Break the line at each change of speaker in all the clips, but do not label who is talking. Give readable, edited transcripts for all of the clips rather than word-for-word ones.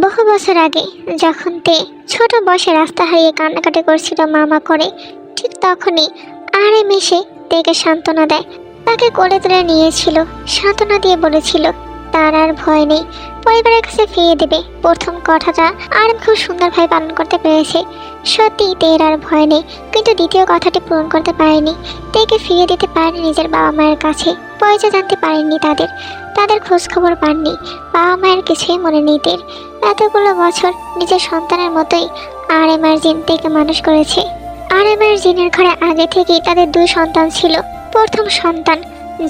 বহু বছর আগে যখন তে ছোট বয়সে রাস্তা হারিয়ে কান্নাকাটি করছিল মামা করে, ঠিক তখনই আরএম এসে তেকে সান্ত্বনা দেয়। তাকে কোলে তুলে নিয়েছিল, সান্ত্বনা দিয়ে বলেছিল তার আর ভয় নেই, পরিবারের কাছে ফিরিয়ে দেবে। প্রথম কথাটা আরএম খুব সুন্দরভাবে পালন করতে পেরেছে। সত্যি তের আর ভয় নেই, কিন্তু দ্বিতীয় কথাটি পূরণ করতে পারেনি। তেকে ফিরিয়ে দিতে পারেনি নিজের বাবা মায়ের কাছে, পরিচয় জানতে পারেননি তাদের খোঁজ খবর পাননি। বাবা মায়ের কিছুই মনে নেই তের। এতগুলো বছর নিজের সন্তানের মতোই আরএম আর জিন তেকে মানুষ করেছে। আরএম আর জিনের ঘরে আগে থেকেই তাদের দুই সন্তান ছিল। প্রথম সন্তান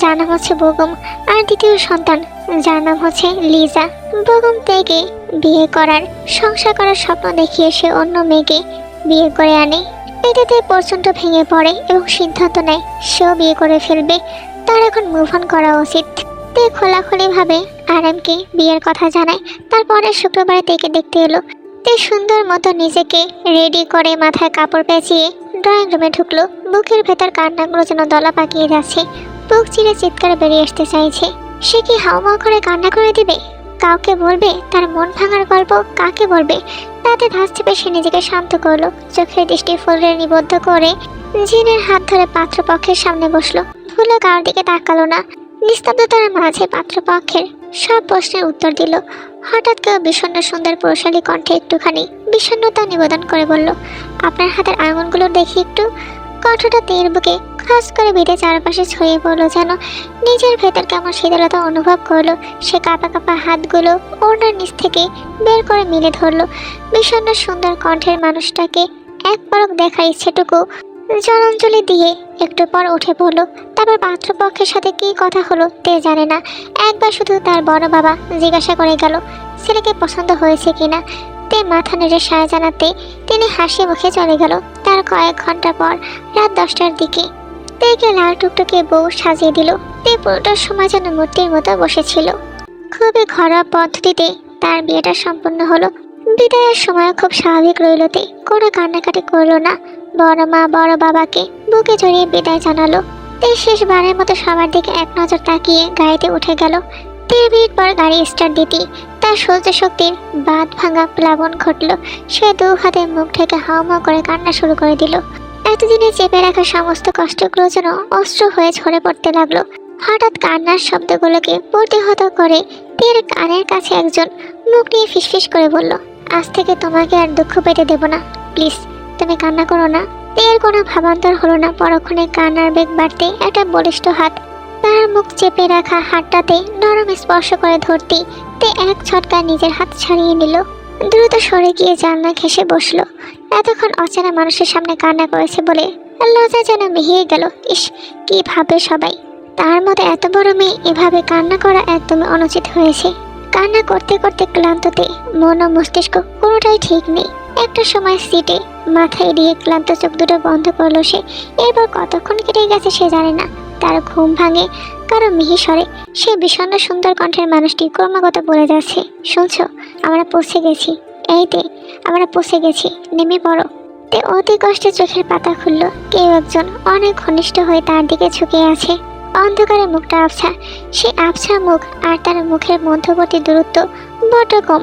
যার নাম হচ্ছে বেগম, আর দ্বিতীয় সন্তান যার নাম হচ্ছে লিজা। বেগম তেকে বিয়ে করার, সংসার করার স্বপ্ন দেখিয়ে সে অন্য মেয়েকে বিয়ে করে আনে। এটাতে প্রচণ্ড ভেঙে পড়ে এবং সিদ্ধান্ত নেয় সেও বিয়ে করে ফেলবে, তার এখন মুভ অন করা উচিত। তে খোলাখুলিভাবে আরএমকে বিয়ের কথা জানায়। তারপরে শুক্রবারে তেকে দেখতে এলো। তে সুন্দর মতো নিজেকে রেডি করে মাথায় কাপড় পেঁচিয়ে ড্রয়িং রুমে ঢুকলো। বুকের ভেতর কান্নাগুলো যেন দলা পাকিয়ে যাচ্ছে, বুক চিরে চিৎকার বেরিয়ে আসতে চাইছে। সে কি হাউমাউ করে কান্না করে দিবে? কাউকে বলবে তার মন ভাঙার গল্প? কাকে বলবে? তাতে ধাস চেপে সে নিজেকে শান্ত করলো। চোখের দৃষ্টি ফুলে নিবদ্ধ করে জিনের হাত ধরে পাত্রপক্ষের সামনে বসলো। ভুলে কারোর দিকে তাকালো না। নিস্তব্ধতার মাঝে পাত্রপক্ষের সব প্রশ্নের উত্তর দিল। হঠাৎ কেউ বিষণ্ণ সুন্দর পুরুষালী কণ্ঠে একটুখানি বিষণ্ণতা নিবেদন করে বলল, আপনার হাতের আঙুলগুলো দেখি একটু। কণ্ঠটা তীর বুকে খাস করে বেঁধে চারপাশে ছড়িয়ে পড়লো, যেন নিজের ভেতর কেমন শীতলতা অনুভব করলো। সে কাঁপা কাঁপা হাতগুলো ওড়নার নিচ থেকে বের করে মিলে ধরলো। বিষণ্ণ সুন্দর কণ্ঠের মানুষটাকে এক পলক দেখার ইচ্ছেটুকু জলাঞ্জলি দিয়ে একটু পর উঠে পড়লো। তারপর পাত্রপক্ষের সাথে কি কথা হলো তে জানে না। একবার শুধু তার বড় বাবা জিজ্ঞাসা করে গেল ছেলেকে পছন্দ হয়েছে কিনা। তে মাথা নেড়ে সায় জানাতে তিনি হাসি মুখে চলে গেল। তার কয়েক ঘন্টা পর রাত 10টার দিকে তেকে লাল টুকটুকে বউ সাজিয়ে দিল। তে পুরোটার সময় যেন মূর্তির মতো বসেছিল। খুবই ঘরোয়া পদ্ধতিতে তার বিয়েটা সম্পন্ন হলো। বিদায়ের সময় খুব স্বাভাবিক রইল তে, কোনো কান্নাকাটি করলো না। বড় মা বড় বাবাকে বুকে জড়িয়ে বিদায় জানালো। তে শেষবারের মতো সবার দিকে এক নজর তাকিয়ে গাড়িতে উঠে গেল। 3 মিনিট পর গাড়ি স্টার্ট দিতেই তার সহ্য শক্তির বাঁধ ভাঙা প্লাবন ঘটল। সে দু হাতে মুখ ঢেকে হাউমাউ করে কান্না শুরু করে দিল। এতদিনে চেপে রাখা সমস্ত কষ্টগুলো যেন অস্ত্র হয়ে ঝরে পড়তে লাগলো। হঠাৎ কান্নার শব্দগুলোকে প্রতিহত করে তের কানের কাছে একজন মুখ নিয়ে ফিসফিস করে বলল, আজ থেকে তোমাকে আর দুঃখ পেতে দেব না, প্লিজ তুমি কান্না করো না। তের কোনো ভাবান্তর হলো না। পরক্ষণে কান্নার বেগ বাড়তে একটা বলিষ্ঠ হাত তার মুখ চেপে রাখা হাতটাতে নরম স্পর্শ করে ধরতেই তে এক ছটকায় নিজের হাত ছাড়িয়ে নিল। দ্রুত সরে গিয়ে জানলা ঘেঁষে বসলো। এতক্ষণ অচেনা মানুষের সামনে কান্না করেছে বলে লজ্জা যেন মিহিয়ে গেল। ইস, কি ভাবে সবাই, তার মতো এত বড় মেয়ে এভাবে কান্না করা একদমই অনুচিত হয়েছে। কান্না করতে করতে ক্লান্ততে মন ও মস্তিষ্ক কোনোটাই ঠিক নেই। একটা সময় সিটে মাথা এড়িয়ে ক্লান্ত চোখ দুটো বন্ধ করলো সে। এরপর কতক্ষণ কেটে গেছে সে জানে না। তার ঘুম ভাঙে কারো মিহি স্বরে। সে বিষণ্ণ সুন্দর কণ্ঠের মানুষটি ক্রমাগত বলে যাচ্ছে, শুনছো, আমরা পৌঁছে গেছি, এইতে আমরা পৌঁছে গেছি, নেমে পড়ো। তে অতি কষ্টে চোখের পাতা খুলল। কেউ একজন অনেক ঘনিষ্ঠ হয়ে তার দিকে ঝুঁকে আছে। অন্ধকারে মুখটা আবছা। সে আবছা মুখ আর তার মুখের মধ্যবর্তী দূরত্ব বড্ড কম।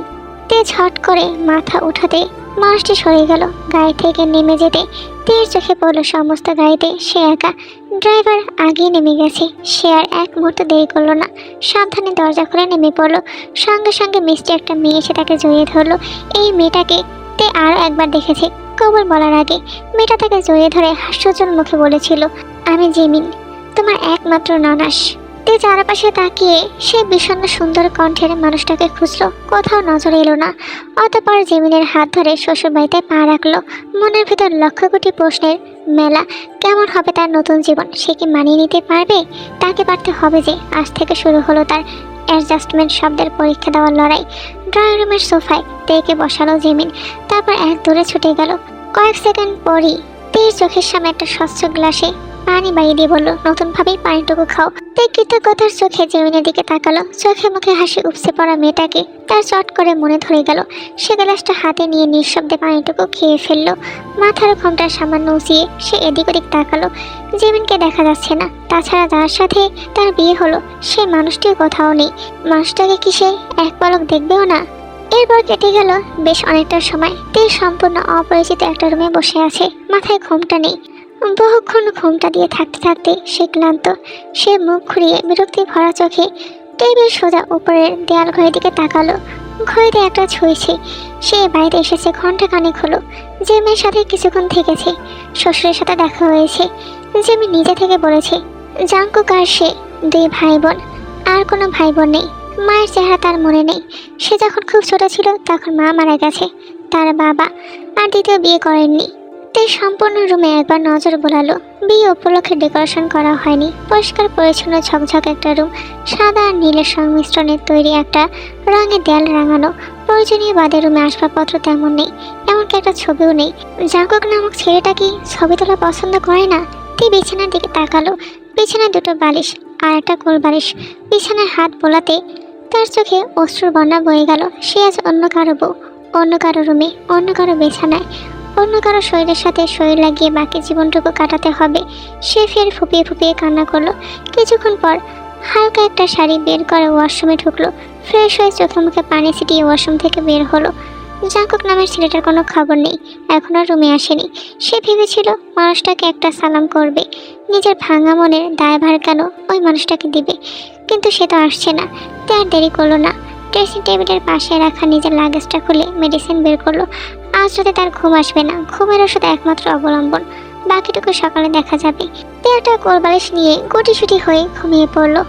তে ঝট করে মাথা উঠাতে মানুষটি সরে গেল। গাড়ি থেকে নেমে যেতে তের চোখে পড়লো সমস্ত গাড়িতে সে একা। ড্রাইভার আগেই নেমে গেছে। সে আর এক মুহূর্ত দেরি করলো না, সাবধানে দরজা খুলে নেমে পড়লো। সঙ্গে সঙ্গে মিষ্টি একটা মেয়ে এসে তাকে জড়িয়ে ধরলো। এই মেয়েটাকে তে আরও একবার দেখেছে। কবুল বলার আগে মেয়েটা তাকে জড়িয়ে ধরে হাস্যজ্জ্বল মুখে বলেছিল, আমি জিমিন, তোমার একমাত্র নানাস। তে চারপাশে তাকিয়ে সে বিষণ্ণ সুন্দর কণ্ঠের মানুষটাকে খুঁজলো, কোথাও নজর এলো না। অতঃপর জিমিনের হাত ধরে শ্বশুরবাড়িতে পা রাখলো। মনের ভিতর লক্ষ কোটি প্রশ্নের মেলা। কেমন হবে তার নতুন জীবন? সে কি মানিয়ে নিতে পারবে? তাকে পারতে হবে যে। আজ থেকে শুরু হলো তার অ্যাডজাস্টমেন্ট শব্দের পরীক্ষা দেওয়ার লড়াই। ড্রয়িং রুমের সোফায় তেকে বসালো জিমিন, তারপর এক দূরে ছুটে গেল। কয়েক সেকেন্ড পরই তের চোখের সামনে একটা স্বচ্ছ গ্লাসে পানি বাড়িয়ে দিয়ে বললো, নতুন ভাবেই পানিটুকু খাও। তে কৃতজ্ঞতার চোখে জিমিনের দিকে তাকালো। চোখে মুখে হাসি উপসে পড়া মেয়েটাকে তার চট করে মনে ধরে গেল। সে গ্লাসটা হাতে নিয়ে নিঃশব্দে পানিটুকু খেয়ে ফেললো। মাথার ঘোমটা সামান্য উঁচিয়ে সে এদিক ওদিক তাকালো। জিমিনকে দেখা যাচ্ছে না। তাছাড়া যার সাথে তার বিয়ে হলো সে মানুষটিও কোথাও নেই। মানুষটাকে কি সে এক পলক দেখবেও না? এরপর কেটে গেল বেশ অনেকটা সময়। তে সম্পূর্ণ অপরিচিত একটা রুমে বসে আছে, মাথায় ঘুমটা নেই। বহুক্ষণ ঘুমটা দিয়ে থাকতে থাকতে সে ক্লান্ত। সে মুখ ঘুরিয়ে বিরক্তি ভরা চোখে টেবিল সোজা উপরের দেয়াল ঘড়ির দিকে তাকালো। ঘড়িতে একটা ছুঁয়েছে। সে বাড়িতে এসেছে ঘন্টাখানেক হলো। যে মেয়ের সাথে কিছুক্ষণ থেকেছে, শ্বশুরের সাথে দেখা হয়েছে। যে মেয়ে নিজে থেকে বলেছে জাঙ্কুক আর সে 2 ভাই বোন, আর কোনো ভাই বোন নেই। মায়ের চেহারা তার মনে নেই। সে যখন খুব ছোট ছিল তখন মা মারা গেছে, তার বাবা আর দ্বিতীয় বিয়ে করেননি। তাই সম্পূর্ণ রুমে একবার নজর বোলালো। বিয়ে উপলক্ষে ডেকোরেশন করা হয়নি, পরিষ্কার পরিচ্ছন্ন ঝকঝক একটা রুম। সাদা আর নীলের সংমিশ্রণে তৈরি একটা রঙের দেয়াল রাঙানো। প্রয়োজনীয় বাদে রুমে আসবাবপত্র তেমন নেই, এমনকি একটা ছবিও নেই। জাঙ্কুক নামক ছেলেটা কি ছবি তোলা পছন্দ করে না? তে বিছানার দিকে তাকালো। বিছানায় 2টো বালিশ আর একটা কোল বালিশ। বিছানায় হাত বোলাতে তার চোখে অশ্রুর বন্যা বয়ে গেল। সে আজ অন্য কারো বউ, অন্য কারো রুমে, অন্য কারো বিছানায়, অন্য কারো শরীরের সাথে শরীর লাগিয়ে বাকি জীবনটুকু কাটাতে হবে। সে ফের ফুপিয়ে ফুপিয়ে কান্না করলো। কিছুক্ষণ পর হালকা একটা শাড়ি বের করে ওয়াশরুমে ঢুকলো। ফ্রেশ হয়ে চোখে মুখে পানি ছিটিয়ে ওয়াশরুম থেকে বের হলো। জাঙ্কুক নামের ছেলেটার কোনো খবর নেই, এখনও রুমে আসেনি। সে ভেবেছিল মানুষটাকে একটা সালাম করবে, নিজের ভাঙা মনের দায়ভার কেন ওই মানুষটাকে দিবে। কিন্তু সে তো আসছে না। তে আর দেরি করলো না। ড্রেসিং টেবিলের পাশে রাখা নিজের লাগেজটা খুলে মেডিসিন বের করলো। আজ রাতে তার ঘুম আসবে না, ঘুমের ওষুধ একমাত্র অবলম্বন, বাকিটুকু সকালে দেখা যাবে। তে একটা কোলবালিশ নিয়ে গুটিসুটি হয়ে ঘুমিয়ে পড়লো।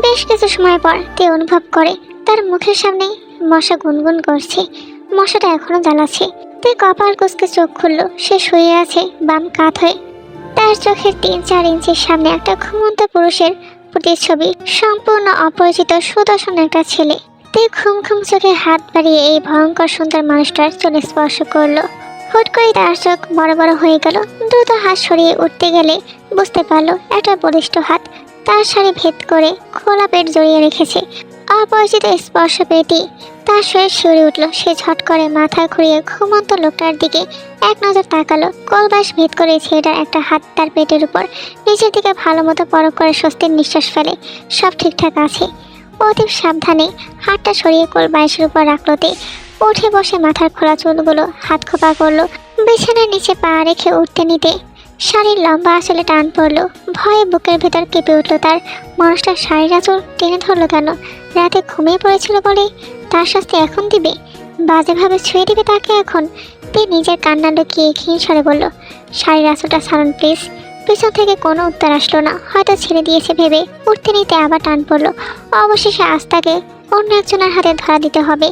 বেশ কিছু সময় পর তে অনুভব করে তার মুখের সামনে মশা গুনগুন করছে। মশাটা এখনো জ্বালাচ্ছে। তে কপাল কুঁচকে চোখ খুললো। সে শুয়ে আছে বাম কাত হয়ে। তার চোখের 3-4 ইঞ্চির সামনে একটা ঘুমন্ত পুরুষের প্রতিচ্ছবি। সম্পূর্ণ অপরিচিত সুদর্শন একটা ছেলে। তে ঘুম ঘুম চোখে হাত বাড়িয়ে এই ভয়ঙ্কর সুন্দর মানুষটার চুলে স্পর্শ করলো। হুট করে তার চোখ বড় বড় হয়ে গেল। দ্রুত হাত সরিয়ে উঠতে গেলে বুঝতে পারলো একটা বলিষ্ঠ হাত তার শাড়ি ভেদ করে খোলা পেট জড়িয়ে রেখেছে। অপরিচিত স্পর্শ পেটি তার শরীর শিউরে উঠল। সে ঝট করে মাথা ঘুরিয়ে ঘুমন্ত লোকটার দিকে এক নজর তাকালো। কোলবাস ভেদ করে ছেলেটার একটা হাত তার পেটের উপর। নিচের দিকে ভালো মতো পরখ করে স্বস্তির নিঃশ্বাস ফেলে। সব ঠিকঠাক আছে। অতি সাবধানে হাতটা সরিয়ে কোলবাসের উপর রাখলো। তে উঠে বসে মাথার খোলা চুলগুলো হাত খোপা করলো। বিছানার নিচে পা রেখে উঠতে নিতে শাড়ির লম্বা আঁচলে টান পড়লো। ভয়ে বুকের ভেতর কেঁপে উঠলো তার। মানুষটার শাড়ির আঁচল টেনে ধরলো কেন? রাতে ঘুমিয়ে পড়েছিল বলে তার শাস্তি এখন দিবে? বাজেভাবে ছুঁয়ে দিবে তাকে এখন? তে নিজের কান্না লুকিয়ে ক্ষীণ স্বরে বলল, শাড়ির আঁচলটা ছাড়ুন প্লিজ। পিছন থেকে কোনো উত্তর আসলো না। হয়তো ছেড়ে দিয়েছে ভেবে উঠতে নিতে আবার টান পড়লো। অবশেষে আস্তাকে অন্য একজনের হাতে ধরা দিতে হবে।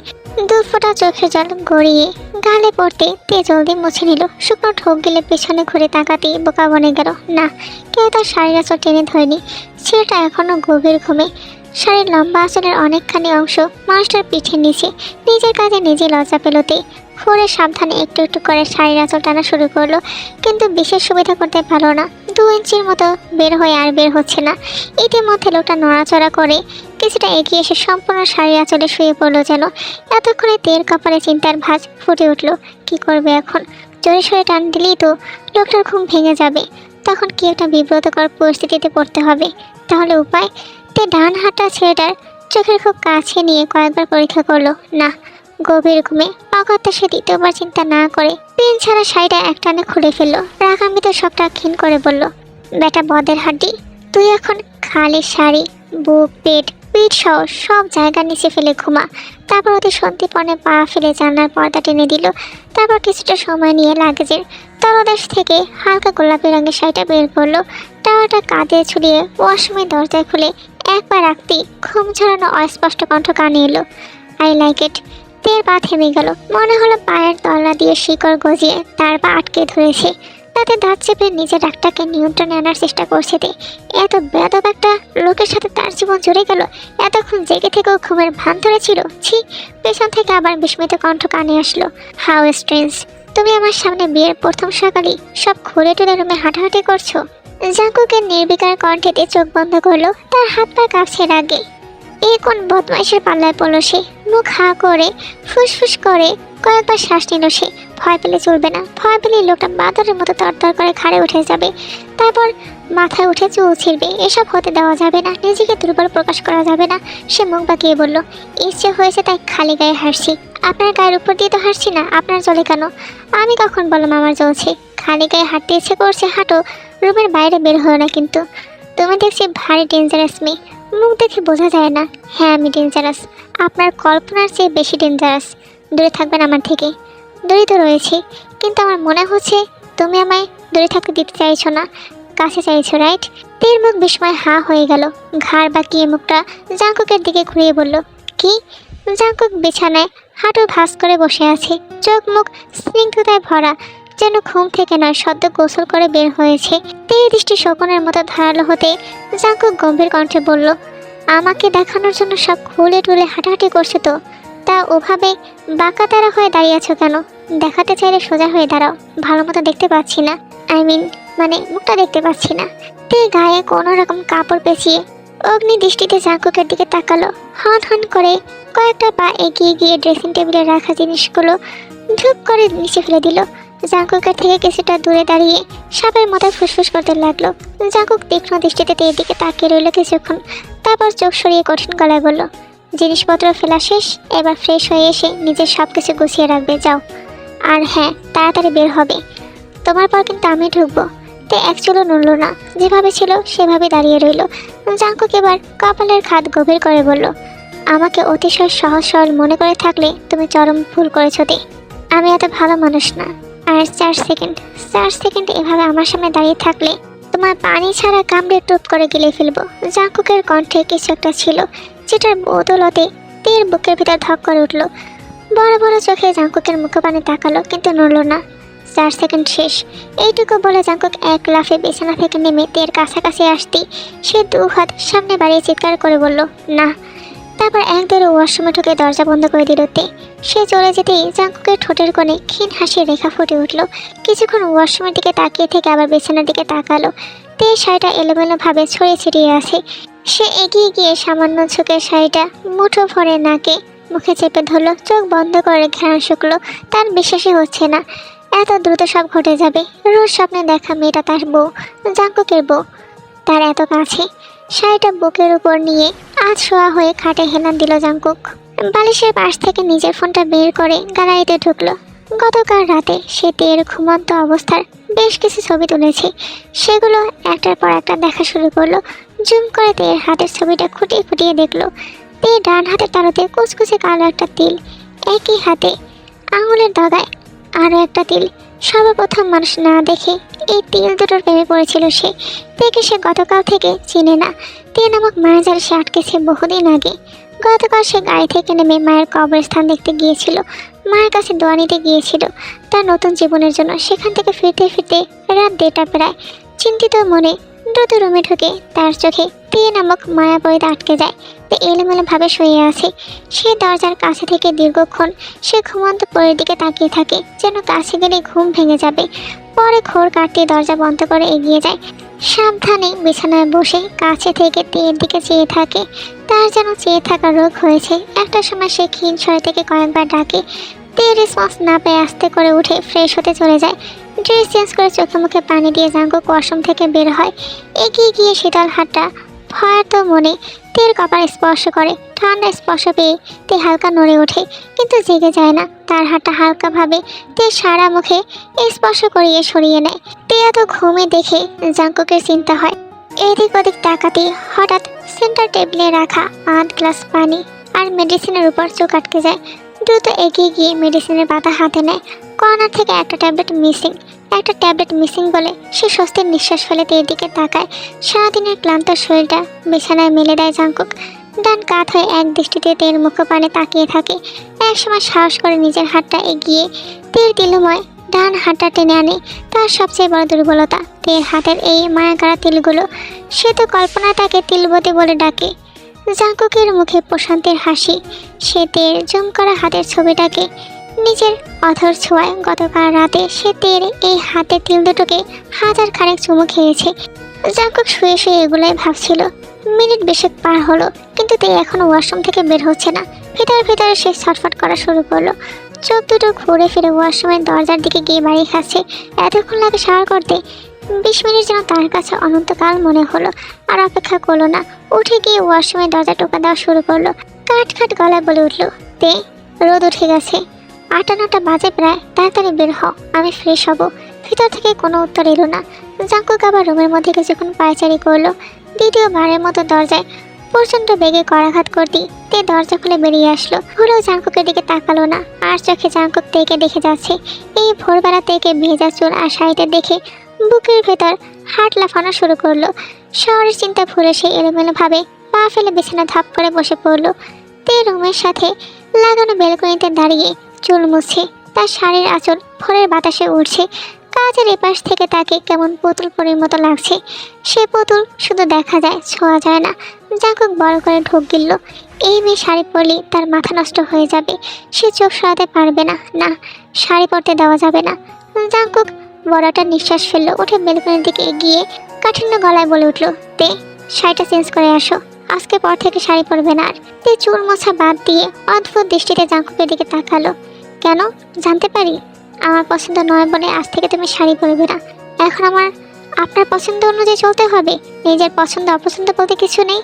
2 ফোঁটা চোখের জল গড়িয়ে গালে পড়তে তে জলদি মুছে নিল। শুকনো ঠোক গেলে পেছনে ঘুরে তাকাতেই বোকা বনে গেল। না, কেউ তার শাড়ির আঁচল টেনে ধরেনি। ছেলেটা এখনো গভীর ঘুমে। শাড়ির লম্বা আঁচলের অনেকখানি অংশ মানুষটার পিঠের নিচে। নিজের কাজে নিজে লজ্জা পেলতে ঘুরে সাবধানে একটু একটু করে শাড়ির আঁচল টানা শুরু করলো। কিন্তু বিশেষ সুবিধা করতে পারলো না। 2 ইঞ্চির মতো বের হয়ে আর বের হচ্ছে না। ইতিমধ্যে লোকটা নড়াচড়া করে কিছুটা এগিয়ে এসে সম্পূর্ণ শাড়ির আঁচলে শুয়ে পড়লো যেন। এতক্ষণে তের কপালে চিন্তার ভাঁজ ফুটে উঠল। কি করবে এখন? জোরে সরে টান দিলেই তো লোকটার ঘুম ভেঙে যাবে। তখন কি একটা বিব্রতকর পরিস্থিতিতে পড়তে হবে। তাহলে উপায়? তে ডান হাতটা ছেলেটার চোখের খুব কাছে নিয়ে কয়েকবার পরীক্ষা করলো। না, গভীর ঘুমে। অগত্যা সে দ্বিতীয়বার চিন্তা না করে পিন ছাড়া শাড়িটা একটানে খুলে ফেললো। রাগান্বিত সবটা ক্ষীণ করে বলল, বেটা বদের হাড্ডি, তুই এখন খালি শাড়ি, বুক, পেট, পিঠ সহ সব জায়গা নিচে ফেলে ঘুমা। তারপর অতি সন্ধিপনে পা ফেলে জানলার পর্দা টেনে দিল। তারপর কিছুটা সময় নিয়ে লাগেজের তলদেশ থেকে হালকা গোলাপি রঙের শাড়িটা বের করলো। টাওয়ারটা কাঁধে ছুড়িয়ে ওয়াশরুমের দরজায় খুলে একবার রাখতেই ঘুম ঝরানো অস্পষ্ট কণ্ঠ কানে এলো, আই লাইক ইট। তের পা থেমে গেল। মনে হলো পায়ের তলা দিয়ে শিকড় গজিয়ে তার পা আটকে ধরেছে। তাতে দাঁত চেপে নিজের রাগটাকে নিয়ন্ত্রণে আনার চেষ্টা করছে। তে এত বেয়াদব একটা লোকের সাথে তার জীবন জুড়ে গেল। এতক্ষণ জেগে থেকেও ঘুমের ভান ধরেছিল। ছি! পেছন থেকে আবার বিস্মিত কণ্ঠ কানে আসলো, হাউ স্ট্রেঞ্জ, তুমি আমার সামনে বিয়ের প্রথম সকালেই সব খুলে টুলে রুমে হাঁটাহাঁটি করছো। জাঙ্কুকের নির্বিকার কণ্ঠেতে চোখ বন্ধ করলো। তার হাত পা কাঁপছে রাগে। এ কোন বদমাইশের পাল্লায় পড়লো সে? মুখ হাঁ করে ফুসফুস করে কয়েকবার শ্বাস নিল সে। ভয় পেলে চলবে না। ভয় পেলে লোকটা বাদরের মতো তরতর করে খাড়ে উঠে যাবে। তারপর মাথায় উঠে চুল ছিঁড়বে, এসব হতে দেওয়া যাবে না, নিজেকে দুর্বল প্রকাশ করা যাবে না। সে মুখ বাঁকিয়ে বলল, ইচ্ছে হয়েছে তাই খালি গায়ে হাসছি। আপনার গায়ের উপর দিয়ে তো হাসছি না, আপনার জ্বলে কেন? আমি কখন বললাম আমার জ্বলছে? খালি গায়ে হাঁটতে ইচ্ছে করছে, হাঁটো, রুমের বাইরে বের হলো না। কিন্তু তুমি দেখছি ভারী ডেঞ্জারাস মেয়ে, মুখ দেখে বোঝা যায় না। হ্যাঁ আমি ডেঞ্জারাস, আপনার কল্পনার চেয়ে বেশি ডেঞ্জারাস। দূরে থাকবেন আমার থেকে। দূরে তো রয়েছি, কিন্তু আমার মনে হচ্ছে তুমি আমায় দূরে থাকতে দিতে চাইছো না, কাছে চাইছো, রাইট? তীর মুখ বিস্ময় হা হয়ে গেল, ঘাড় বাঁকিয়ে মুখটা জাঙ্কুকের দিকে ঘুরিয়ে বলল, কি? জাঙ্কুক বিছানায় হাঁটু ভাঁজ করে বসে আছে, চোখ মুখ স্নিগ্ধতায় ভরা, যেন ঘুম থেকে নয় সদ্য গোসল করে বের হয়েছে। তীর দৃষ্টি শকুনের মতো ধারালো হতে জাঙ্কুক গম্ভীর কণ্ঠে বলল, আমাকে দেখানোর জন্য সব খুলে টুলে হাঁটাহাঁটি করছে তো, তা ওভাবে বাঁকা তারা হয়ে দাঁড়িয়ে আছো কেন? দেখাতে চাইলে সোজা হয়ে দাঁড়াও, ভালো মতো দেখতে পাচ্ছি না। মানে মুখটা দেখতে পাচ্ছি না। তে গায়ে কোনো রকম কাপড় পেঁচিয়ে অগ্নি দৃষ্টিতে জাঙ্কুকের দিকে তাকালো, হন হন করে কয়েকটা পা এগিয়ে গিয়ে ড্রেসিং টেবিলে রাখা জিনিসগুলো ধূপ করে নিচে ফেলে দিল। জাঙ্কুকের থেকে কিছুটা দূরে দাঁড়িয়ে সাপের মতো ফুসফুস করতে লাগলো। জাঙ্কুক তীক্ষ্ণ দৃষ্টিতে তের দিকে তাকিয়ে রইল কিছুক্ষণ, তারপর চোখ সরিয়ে কঠিন গলায় বলল, জিনিসপত্র ফেলা শেষ, এবার ফ্রেশ হয়ে এসে নিজের সব কিছু গুছিয়ে রাখবে, যাও। আর হ্যাঁ, তাড়াতাড়ি বের হবে, তোমার পর কিন্তু আমি ঢুকবো। তে এক চুলও নড়ল না, যেভাবে ছিল সেভাবে দাঁড়িয়ে রইল। জাঙ্কুক এবার কপালের খাত গভীর করে বলল, আমাকে অতিশয় সহজ সরল মনে করে থাকলে তুমি চরম ভুল করেছো তে। আমি এত ভালো মানুষ না। আর 4 সেকেন্ড এভাবে আমার সামনে দাঁড়িয়ে থাকলে তোমার পানি ছাড়া কামড়ে টুপ করে গিলে ফেলবো। জাঙ্কুকের কণ্ঠে কিছু একটা ছিল যেটার বদলতে তীর বুকের ভিতর ধক করে উঠল। বড় বড় চোখে জাঙ্কুকের মুখপানে তাকালো, কিন্তু নড়ল না। 4 সেকেন্ড শেষ, এইটুকু বলে জাঙ্কুক এক লাফে বিছানা থেকে নেমে তের কাছাকাছি আসতেই সে 2 হাত সামনে বাড়িয়ে চিৎকার করে বলল, না। তারপর এক দৌড়ে ওয়াশরুমে ঢুকে দরজা বন্ধ করে দিল তে। সে চলে যেতেই জাঙ্কুকের ঠোঁটের কোণে ক্ষীণ হাসির রেখা ফুটে উঠল। কিছুক্ষণ ওয়াশরুমের দিকে তাকিয়ে থেকে আবার বিছানার দিকে তাকালো। তে শাড়িটা এলোমেলোভাবে ছড়িয়ে ছিটিয়ে আছে। সে এগিয়ে গিয়ে সামান্য ঝুঁকে শাড়িটা মুঠো ভরে নাকে মুখে চেপে ধরলো, চোখ বন্ধ করে ঘ্রাণ শুকলো। তার বিশ্বাসই হচ্ছে না এত দ্রুত সব ঘটে যাবে। রোজ স্বপ্নে দেখা মেয়েটা তার বউ, জাঙ্কুকের বউ, তার এত কাছে। শাড়িটা বুকের উপর নিয়ে আজ শোয়া হয়ে খাটে হেলান দিল জাঙ্কুক। বালিশের পাশ থেকে নিজের ফোনটা বের করে গ্যালারিতে ঢুকলো। গতকাল রাতে সে তের ঘুমন্ত অবস্থার বেশ কিছু ছবি তুলেছে, সেগুলো একটার পর একটা দেখা শুরু করলো। জুম করে তের হাতের ছবিটা খুঁটিয়ে খুঁটিয়ে দেখলো। তে ডান হাতের তালুতে কুচকুচে কালো একটা তিল, একই হাতে আঙুলের ডগায় আরও একটা তিল। সর্বপ্রথম মানুষ না দেখে এই তিল দুটোর প্রেমে পড়েছিল সে। তেকে সে গতকাল থেকে চিনে না। তে নামক মায়ের জালে সে আটকেছে বহুদিন আগে। গতকাল সে গাড়ি থেকে নেমে মায়ের কবরস্থান দেখতে গিয়েছিল, মায়ের কাছে দোয়া নিতে গিয়েছিল তার নতুন জীবনের জন্য। সেখান থেকে ফিরতে ফিরতে রাত 1টা প্রায়। চিন্তিত মনে দ্রুত রুমে ঢুকে তার চোখে তে নামক মায়াবতীতে আটকে যায়। তে এলোমেলোভাবে শুয়ে আছে। সে দরজার কাছে থেকে দীর্ঘক্ষণ সে ঘুমন্ত পরের দিকে তাকিয়ে থাকে, যেন কাছে গেলে ঘুম ভেঙে যাবে। পরে ঘোর কাটতে দরজা বন্ধ করে এগিয়ে যায়। সাবধানে বিছানায় বসে কাছে থেকে তের দিকে চেয়ে থাকে। তার যেন চেয়ে থাকা রোগ হয়েছে। একটা সময় সে ক্ষীণ স্বরে থেকে কয়েকবার ডাকে। তে রেসপন্স না পেয়ে আস্তে করে উঠে ফ্রেশ হতে চলে যায়। ড্রেস চেঞ্জ করে চোখে মুখে পানি দিয়ে জাঙ্কুক ওয়াশরুম থেকে বের হয়। এগিয়ে গিয়ে শীতল হাতটা ভয়ার্ত মনে তের কপাল স্পর্শ করে। ঠান্ডা স্পর্শ পেয়ে তে হালকা নড়ে ওঠে, কিন্তু জেগে যায় না। তার হাতটা হালকাভাবে তে সারা মুখে স্পর্শ করিয়ে সরিয়ে নেয়। তে এত ঘুমে দেখে জাঙ্কুকের চিন্তা হয়। এদিক ওদিক তাকাতে হঠাৎ সেন্টার টেবিলে রাখা 5 গ্লাস পানি আর মেডিসিনের উপর চোখ আটকে যায়। দ্রুত এগিয়ে গিয়ে মেডিসিনের পাতা হাতে নেয়। কর্নার থেকে একটা ট্যাবলেট মিসিং বলে সে স্বস্তির নিঃশ্বাস ফেলে তের দিকে তাকায়। সারাদিনের ক্লান্ত শরীরটা বিছানায় মেলে দেয় জাঙ্কুক। ডান কাত হয়ে এক দৃষ্টিতে তের মুখপানে তাকিয়ে থাকে। একসময় সাহস করে নিজের হাতটা এগিয়ে তের তিলময় ডান হাতটা টেনে আনে। তার সবচেয়ে বড় দুর্বলতা তের হাতের এই মায়াগাড়া তিলগুলো। সে তো কল্পনায় তাকে তিলবতী বলে ডাকে। জাঙ্কুকের মুখে প্রশান্তির হাসি। সে তের জুম করা হাতের ছবিটাকে নিজের অধর ছোঁয়ায়। গতকাল রাতে সে তের এই হাতের তিল দুটোকে 1000 খানেক চুমু খেয়েছে। জাঙ্কুক শুয়ে শুয়ে এগুলোই ভাবছিল। মিনিট 20 পার হলো, কিন্তু তে এখনো ওয়াশরুম থেকে বের হচ্ছে না। ভিতরে সে ছটফট করা শুরু করলো। চোখ দুটো ঘুরে ফিরে ওয়াশরুমের দরজার দিকে গিয়ে বাড়ি খাচ্ছে। এতক্ষণ লাগে শাওয়ার করতে। 20 মিনিট যেন তার কাছে অনন্তকাল মনে হলো। আর অপেক্ষা করলো না, উঠে গিয়ে ওয়াশরুমে দরজা টোকা দেওয়া শুরু করলো। কাট কাট গলায় বলে উঠলো, তে রোদ উঠে গেছে, 8-9টা বাজে প্রায়, তাড়াতাড়ি বের হও, আমি ফ্রেশ হব। ভিতর থেকে কোনো উত্তর এলো না। জাঙ্কুক আবার রুমের মধ্যে কিছুক্ষণ পায়চারি করলো। দ্বিতীয়বারের মতো দরজায় প্রচণ্ড বেগে করাঘাত করতেই তে দরজা খুলে বেরিয়ে আসলো। হলেও জাঙ্কুকের দিকে তাকালো না, আর চোখে জাঙ্কুক তেকে দেখে যাচ্ছে। এই ভোরবেলা তেকে ভেজা চুল আর শাড়িতে দেখে বুকের ভেতর হার্ট লাফানো শুরু করলো। শহরের চিন্তা ভুলে সে এলোমেলোভাবে পা ফেলে বিছানা ধাপ করে বসে পড়লো। তে রুমের সাথে লাগানো বেলকনিতে দাঁড়িয়ে চুল মুছছে। তার শাড়ির আঁচল ভোরের বাতাসে উঠছে। কাজের এপাশ থেকে তাকে কেমন পুতুল পরীর মতো লাগছে। সে পুতুল শুধু দেখা যায়, ছোঁয়া যায় না। জাঙ্কুক বড় করে ঢোক গিলল। এই মেয়ে শাড়ি পরলে তার মাথা নষ্ট হয়ে যাবে। সে চোখ সরাতে পারবে না। না, শাড়ি পরতে দেওয়া যাবে না। জাঙ্কুক বড় একটা নিঃশ্বাস ফেললো। উঠে বেলকনির দিকে এগিয়ে কাঠিন্য গলায় বলে উঠল, তে শাড়িটা চেঞ্জ করে আসো, আজকে পর থেকে শাড়ি পরবে না আর। তে চুল মোছা বাদ দিয়ে অদ্ভুত দৃষ্টিতে জাঙ্কুকের দিকে তাকালো। কেন জানতে পারি? আমার পছন্দ নয় বলে আজ থেকে তুমি শাড়ি পরবে না। এখন আপনার পছন্দ অনুযায়ী চলতে হবে। নিজের পছন্দ অপছন্দ বলতে কিছু নেই।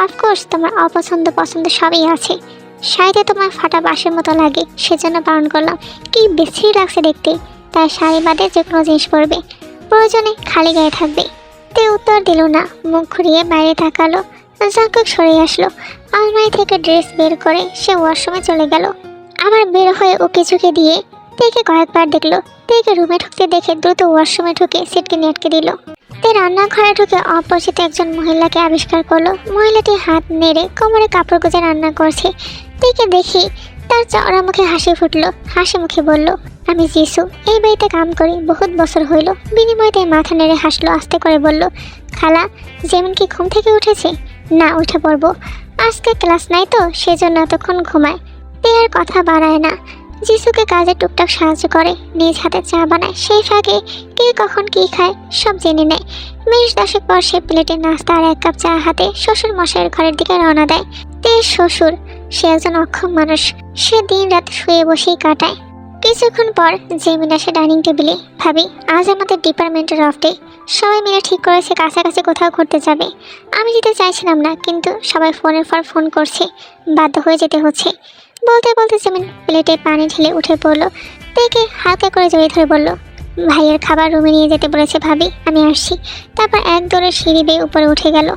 অফকোর্স তোমার অপছন্দ পছন্দ সবই আছে। শাড়িতে তোমার ফাটা বাঁশের মতো লাগে, সেজন্য বারণ করলাম। কি বেশি লাগছে দেখতে, তাই শাড়ি বাদে যে কোনো জিনিস পরবে, প্রয়োজনে খালি গায়ে থাকবে। তে উত্তর দিল না, মুখ ঘুরিয়ে বাইরে তাকালো। জাঙ্কুক সরে আসলো। আলমারি থেকে ড্রেস বের করে সে ওয়াশরুমে চলে গেল। আবার বের হয়ে ওকে ঝুঁকে দিয়ে তেকে কয়েকবার দেখলো। তেকে রুমে ঢুকতে দেখে দ্রুত ওয়াশরুমে ঢুকে সিটকে আটকে দিল। তে রান্নাঘরে ঢুকে অপরিচিত একজন মহিলাকে আবিষ্কার করলো। মহিলাটি হাত নেড়ে কোমরে কাপড় গুজে রান্না করছে। তেকে দেখি তার চওড়া মুখে হাসি ফুটলো। হাসি মুখে বলল, আমি জিসু, এই বাড়িতে কাম করি, বহুত বছর হইল। বিনিময়তে মাথা নেড়ে হাসলো। আস্তে করে বলল, খালা যেমন কি ঘুম থেকে উঠেছে? না, উঠে পড়বো, আজকে ক্লাস নাই তো, সেজন্য এতক্ষণ ঘুমায়। তে আর কথা বাড়ায় না, জিসুকে কাজে টুকটাক সাহায্য করে, নিজ হাতে চা বানায়। সেই ফাঁকে কে কখন কি খায় সব জেনে নেয়। 10 পর সে প্লেটে নাস্তা আর 1 কাপ চা হাতে শ্বশুর মশাইয়ের ঘরের দিকে রওনা দেয়। তে শ্বশুর, সে একজন অক্ষম মানুষ। সে দিন রাত শুয়ে বসেই কাটায়। কিছুক্ষণ পর জেমিন আসে ডাইনিং টেবিলে। ভাবি, আজ আমাদের ডিপার্টমেন্টের অফ ডে। সবাই মিলে ঠিক করেছে কাছাকাছি কোথাও ঘুরতে যাবে। আমি যেতে চাইছিলাম না, কিন্তু সবাই ফোনের পর ফোন করছে, বাধ্য হয়ে যেতে হচ্ছে। বলতে বলতে জেমিন প্লেটে পানি ঢেলে উঠে পড়লো। তেকে হালকা করে জড়িয়ে ধরে বলল, ভাইয়ের খাবার রুমে নিয়ে যেতে বলেছে ভাবি, আমি আসছি। তারপর এক দৌড়ে সিঁড়ি বেয়ে উপরে উঠে গেল।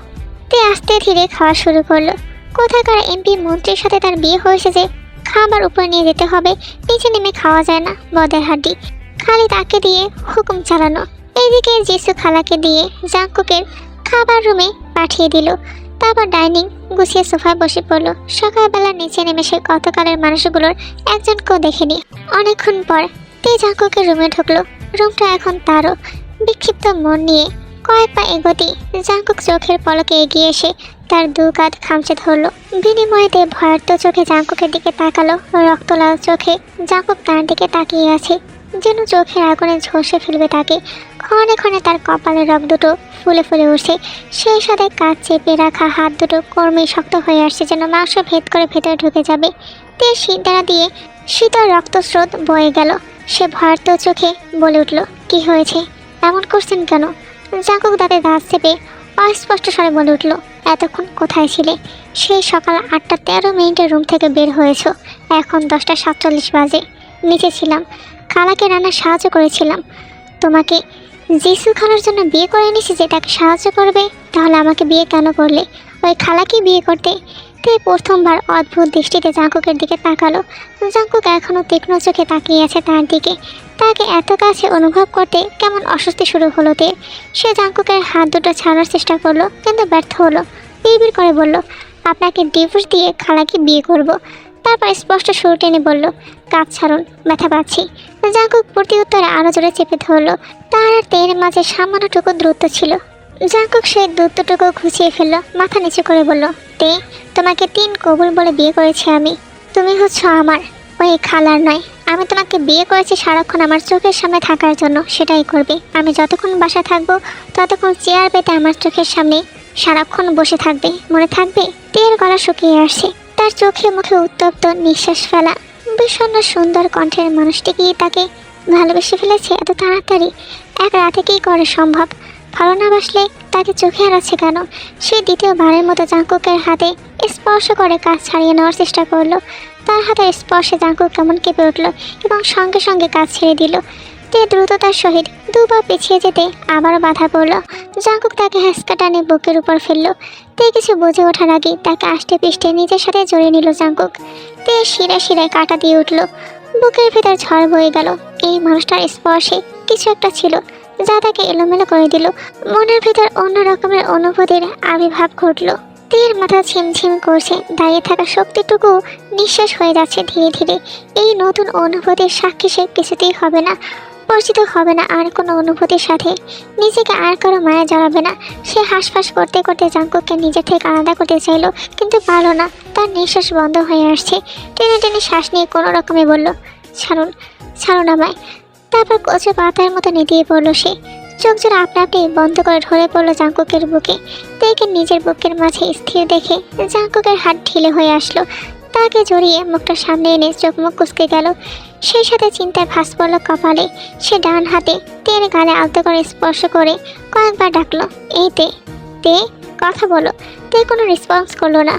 তে আস্তে ধীরে খাওয়া শুরু করলো। কোথাকার এমপি মন্ত্রীর সাথে তার বিয়ে হয়েছে যে খাবার উপরে নিয়ে যেতে হবে, নিচে নেমে খাওয়া যায় না, বদের হাড্ডি। খালি তাকে দিয়ে হুকুম চালানো। এইদিকে জিসু খালাকে দিয়ে জাঙ্কুকের খাবার রুমে পাঠিয়ে দিল। তারপর ডাইনিং গুছিয়ে সোফায় বসে পড়লো। সকালবেলা নিচে নেমে সে গতকালের মানুষগুলোর একজনকেও দেখেনি। অনেকক্ষণ পর তে জাঙ্কুকের রুমে ঢুকলো। রুমটা এখন তারও। বিক্ষিপ্ত মন নিয়ে কয়েক পা এগোতেই জাঙ্কুক চোখের পলকে এগিয়ে এসে তার 2 কাঁধ খামচে ধরলো। বিনিময়েতে ভয়ার্ত চোখে জাঙ্কুকের দিকে তাকালো। রক্তলাল চোখে জাঙ্কুক তার দিকে তাকিয়ে আছে, যেন চোখের আগুনে ঝলসে ফেলবে তাকে। ক্ষণে ক্ষণে তার কপালের রক দুটো ফুলে ফুলে উঠছে। সেই সাথে কাজ চেপে রাখা হাত দুটো কর্মে শক্ত হয়ে আসছে, যেন মাংস ভেদ করে ভেতরে ঢুকে যাবে। তে শিরদাঁড়া দিয়ে শীতল রক্তস্রোত বয়ে গেল। সে ভয়ার্ত চোখে বলে উঠল, কি হয়েছে, এমন করছেন কেন? জাঙ্কুক দাঁতে দাঁত চেপে অস্পষ্ট স্বরে বলে উঠল, এতক্ষণ কোথায় ছিলে? সেই সকাল 8:13 রুম থেকে বের হয়েছ, এখন 10:47 বাজে। নিচে ছিলাম, খালাকে রান্না সাহায্য করেছিলাম। তোমাকে জিসু খালার জন্য বিয়ে করে এনেছি যে তাকে সাহায্য করবে, তাহলে আমাকে বিয়ে কেন করলে? ওই খালাকে বিয়ে করতে? তে প্রথমবার অদ্ভুত দৃষ্টিতে জাঙ্কুকের দিকে তাকালো। জাঙ্কুক এখনও তীক্ষ্ণ চোখে তাকিয়ে আছে তার দিকে। তাকে এত কাছে অনুভব করতে কেমন অস্বস্তি শুরু হলো তে। সে জাঙ্কুকের হাত দুটো ছাড়ার চেষ্টা করলো, কিন্তু ব্যর্থ হলো। বিড়বিড় করে বলল, আপনাকে ডিভোর্স দিয়ে খালাকে বিয়ে করব। তারপর স্পষ্ট সুর টেনে বলল, কাজ ছাড়ুন, ব্যথা পাচ্ছি। জাঙ্কুক প্রতি উত্তরে আরও জোরে চেপে ধরলো। তার আর তের মাঝে সামান্যটুকু দূরত্ব ছিল। জাঙ্কুক সেই দূরত্বটুকু ঘুচিয়ে ফেললো। মাথা নিচু করে বলল, তে তোমাকে 3 কবুল বলে বিয়ে করেছি আমি। তুমি হচ্ছ আমার, ওই খালার নয়। আমি তোমাকে বিয়ে করেছি সারাক্ষণ আমার চোখের সামনে থাকার জন্য, সেটাই করবে। আমি যতক্ষণ বাসা থাকবো ততক্ষণ চেয়ার পেতে আমার চোখের সামনে সারাক্ষণ বসে থাকবে, মনে থাকবে? তের গলা শুকিয়ে আসছে। তার চোখে মুখে উত্তপ্ত নিঃশ্বাস ফেলা। বিষণ্ণ সুন্দর কণ্ঠের মানুষটি কি তাকে ভালোবেসে ফেলেছে এত তাড়াতাড়ি? এক রাতে কি করে সম্ভব? ভালো না বাসলে তাকে চোখে হারাচ্ছে কেন? সে দ্বিতীয়বারের মতো জাঙ্কুকের হাতে স্পর্শ করে কাজ ছাড়িয়ে নেওয়ার চেষ্টা করলো। তার হাতের স্পর্শে জাঙ্কুক কেমন কেঁপে উঠল এবং সঙ্গে সঙ্গে কাজ ছেড়ে দিল। তে দ্রুততার সহিত দুবার পিছিয়ে যেতে আবারও বাধা পড়ল। জাঙ্কুক তাকে হ্যাঁচকা টানে বুকের উপর ফেললো। তে কিছু বুঝে ওঠার আগেই তাকে আষ্টে পিষ্টে নিজের সাথে জড়িয়ে নিল জাঙ্কুক। তে শিরায় শিরায় কাটা দিয়ে উঠল। বুকের ভেতর ঝড় বয়ে গেল। এই মানুষটার স্পর্শে কিছু একটা ছিল যা তাকে এলোমেলো করে দিল। মনের ভেতর অন্য রকমের অনুভূতির আবির্ভাব ঘটল। তীর মাথা ঝিমঝিম করছে, দাঁড়িয়ে থাকা শক্তিটুকু নিঃশ্বাস হয়ে যাচ্ছে ধীরে ধীরে। এই নতুন অনুভূতির সাক্ষী সে কিছুতেই হবে না, পরিচিত হবে না আর কোনো অনুভূতির সাথে। নিজেকে আর কারো মায়া জড়াবে না। সে হাঁসফাঁস করতে করতে জাঙ্কুককে নিজের থেকে আলাদা করতে চাইল, কিন্তু পারল না। তার নিঃশ্বাস বন্ধ হয়ে আসছে। টেনে টেনে শ্বাস নিয়ে কোনো রকমে বলল, ছাড়ুন, ছাড়ুন আমায়। তারপর কচু পাতার মতো নেতিয়ে পড়ল সে। চোখ জোড়া আপনা আপনি বন্ধ করে ঢলে পড়লো জাঙ্কুকের বুকে। তেকে নিজের বুকের মাঝে স্থির দেখে জাঙ্কুকের হাত ঢিলে হয়ে আসলো। তাকে জড়িয়ে মুখটা সামনে এনে চোখ মুখ কুঁচকে গেল। সেই সাথে চিন্তার ভাস পড়ল কপালে। সে ডান হাতে তের গালে আলতো করে স্পর্শ করে কয়েকবার ডাকলো, এই তে, তে, কথা বলো। তে কোনো রেসপন্স করলো না।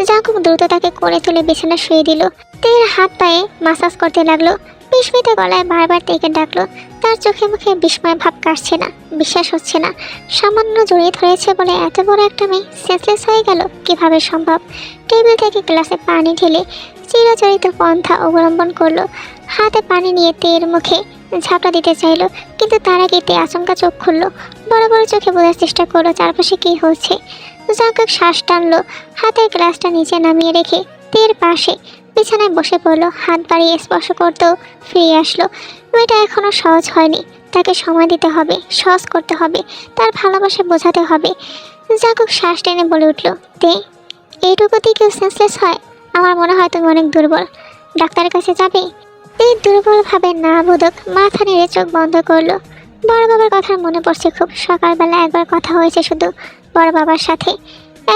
জাঙ্কুক দ্রুত তাকে করে তুলে বিছানা শুয়ে দিল। তের হাত পায়ে মাসাজ করতে লাগলো। বিস্মিত গলায় বারবার তেকে ডাকলো। তার চোখে মুখে বিস্ময় ভাব কাটছে না, বিশ্বাস হচ্ছে না। সামান্য জড়িয়ে ধরেছে বলে এত বড় একটা মেয়ে সেন্সলেস হয়ে গেল কিভাবে সম্ভব? টেবিল থেকে গ্লাসে পানি ঢেলে চিরাচরিত পন্থা অবলম্বন করলো। হাতে পানি নিয়ে তের মুখে ঝাপটা দিতে চাইলো, কিন্তু তার আগে তে আচমকা চোখ খুললো। বড় বড় চোখে বোঝার চেষ্টা করলো চারপাশে কি হচ্ছে। জাঙ্কুক শ্বাস টানলো। হাতের গ্লাসটা নিচে নামিয়ে রেখে তের পাশে বিছানায় বসে পড়লো। হাত বাড়িয়ে স্পর্শ করতেও ফিরে আসলো। মেয়েটা এখনো সহজ হয়নি। তাকে সময় দিতে হবে, সহজ করতে হবে, তার ভালোবাসা বোঝাতে হবে। জাঙ্কুক শ্বাস টেনে বলে উঠল, তে, এইটুকুতেই কেউ সেন্সলেস হয়? আমার মনে হয় তুমি অনেক দুর্বল। ডাক্তারের কাছে যাবে? এই দুর্বলভাবে না বোধক মাথা নেড়ে চোখ বন্ধ করলো। বড় বাবার কথা মনে পড়ছে খুব। সকালবেলা একবার কথা হয়েছে শুধু বড় বাবার সাথে।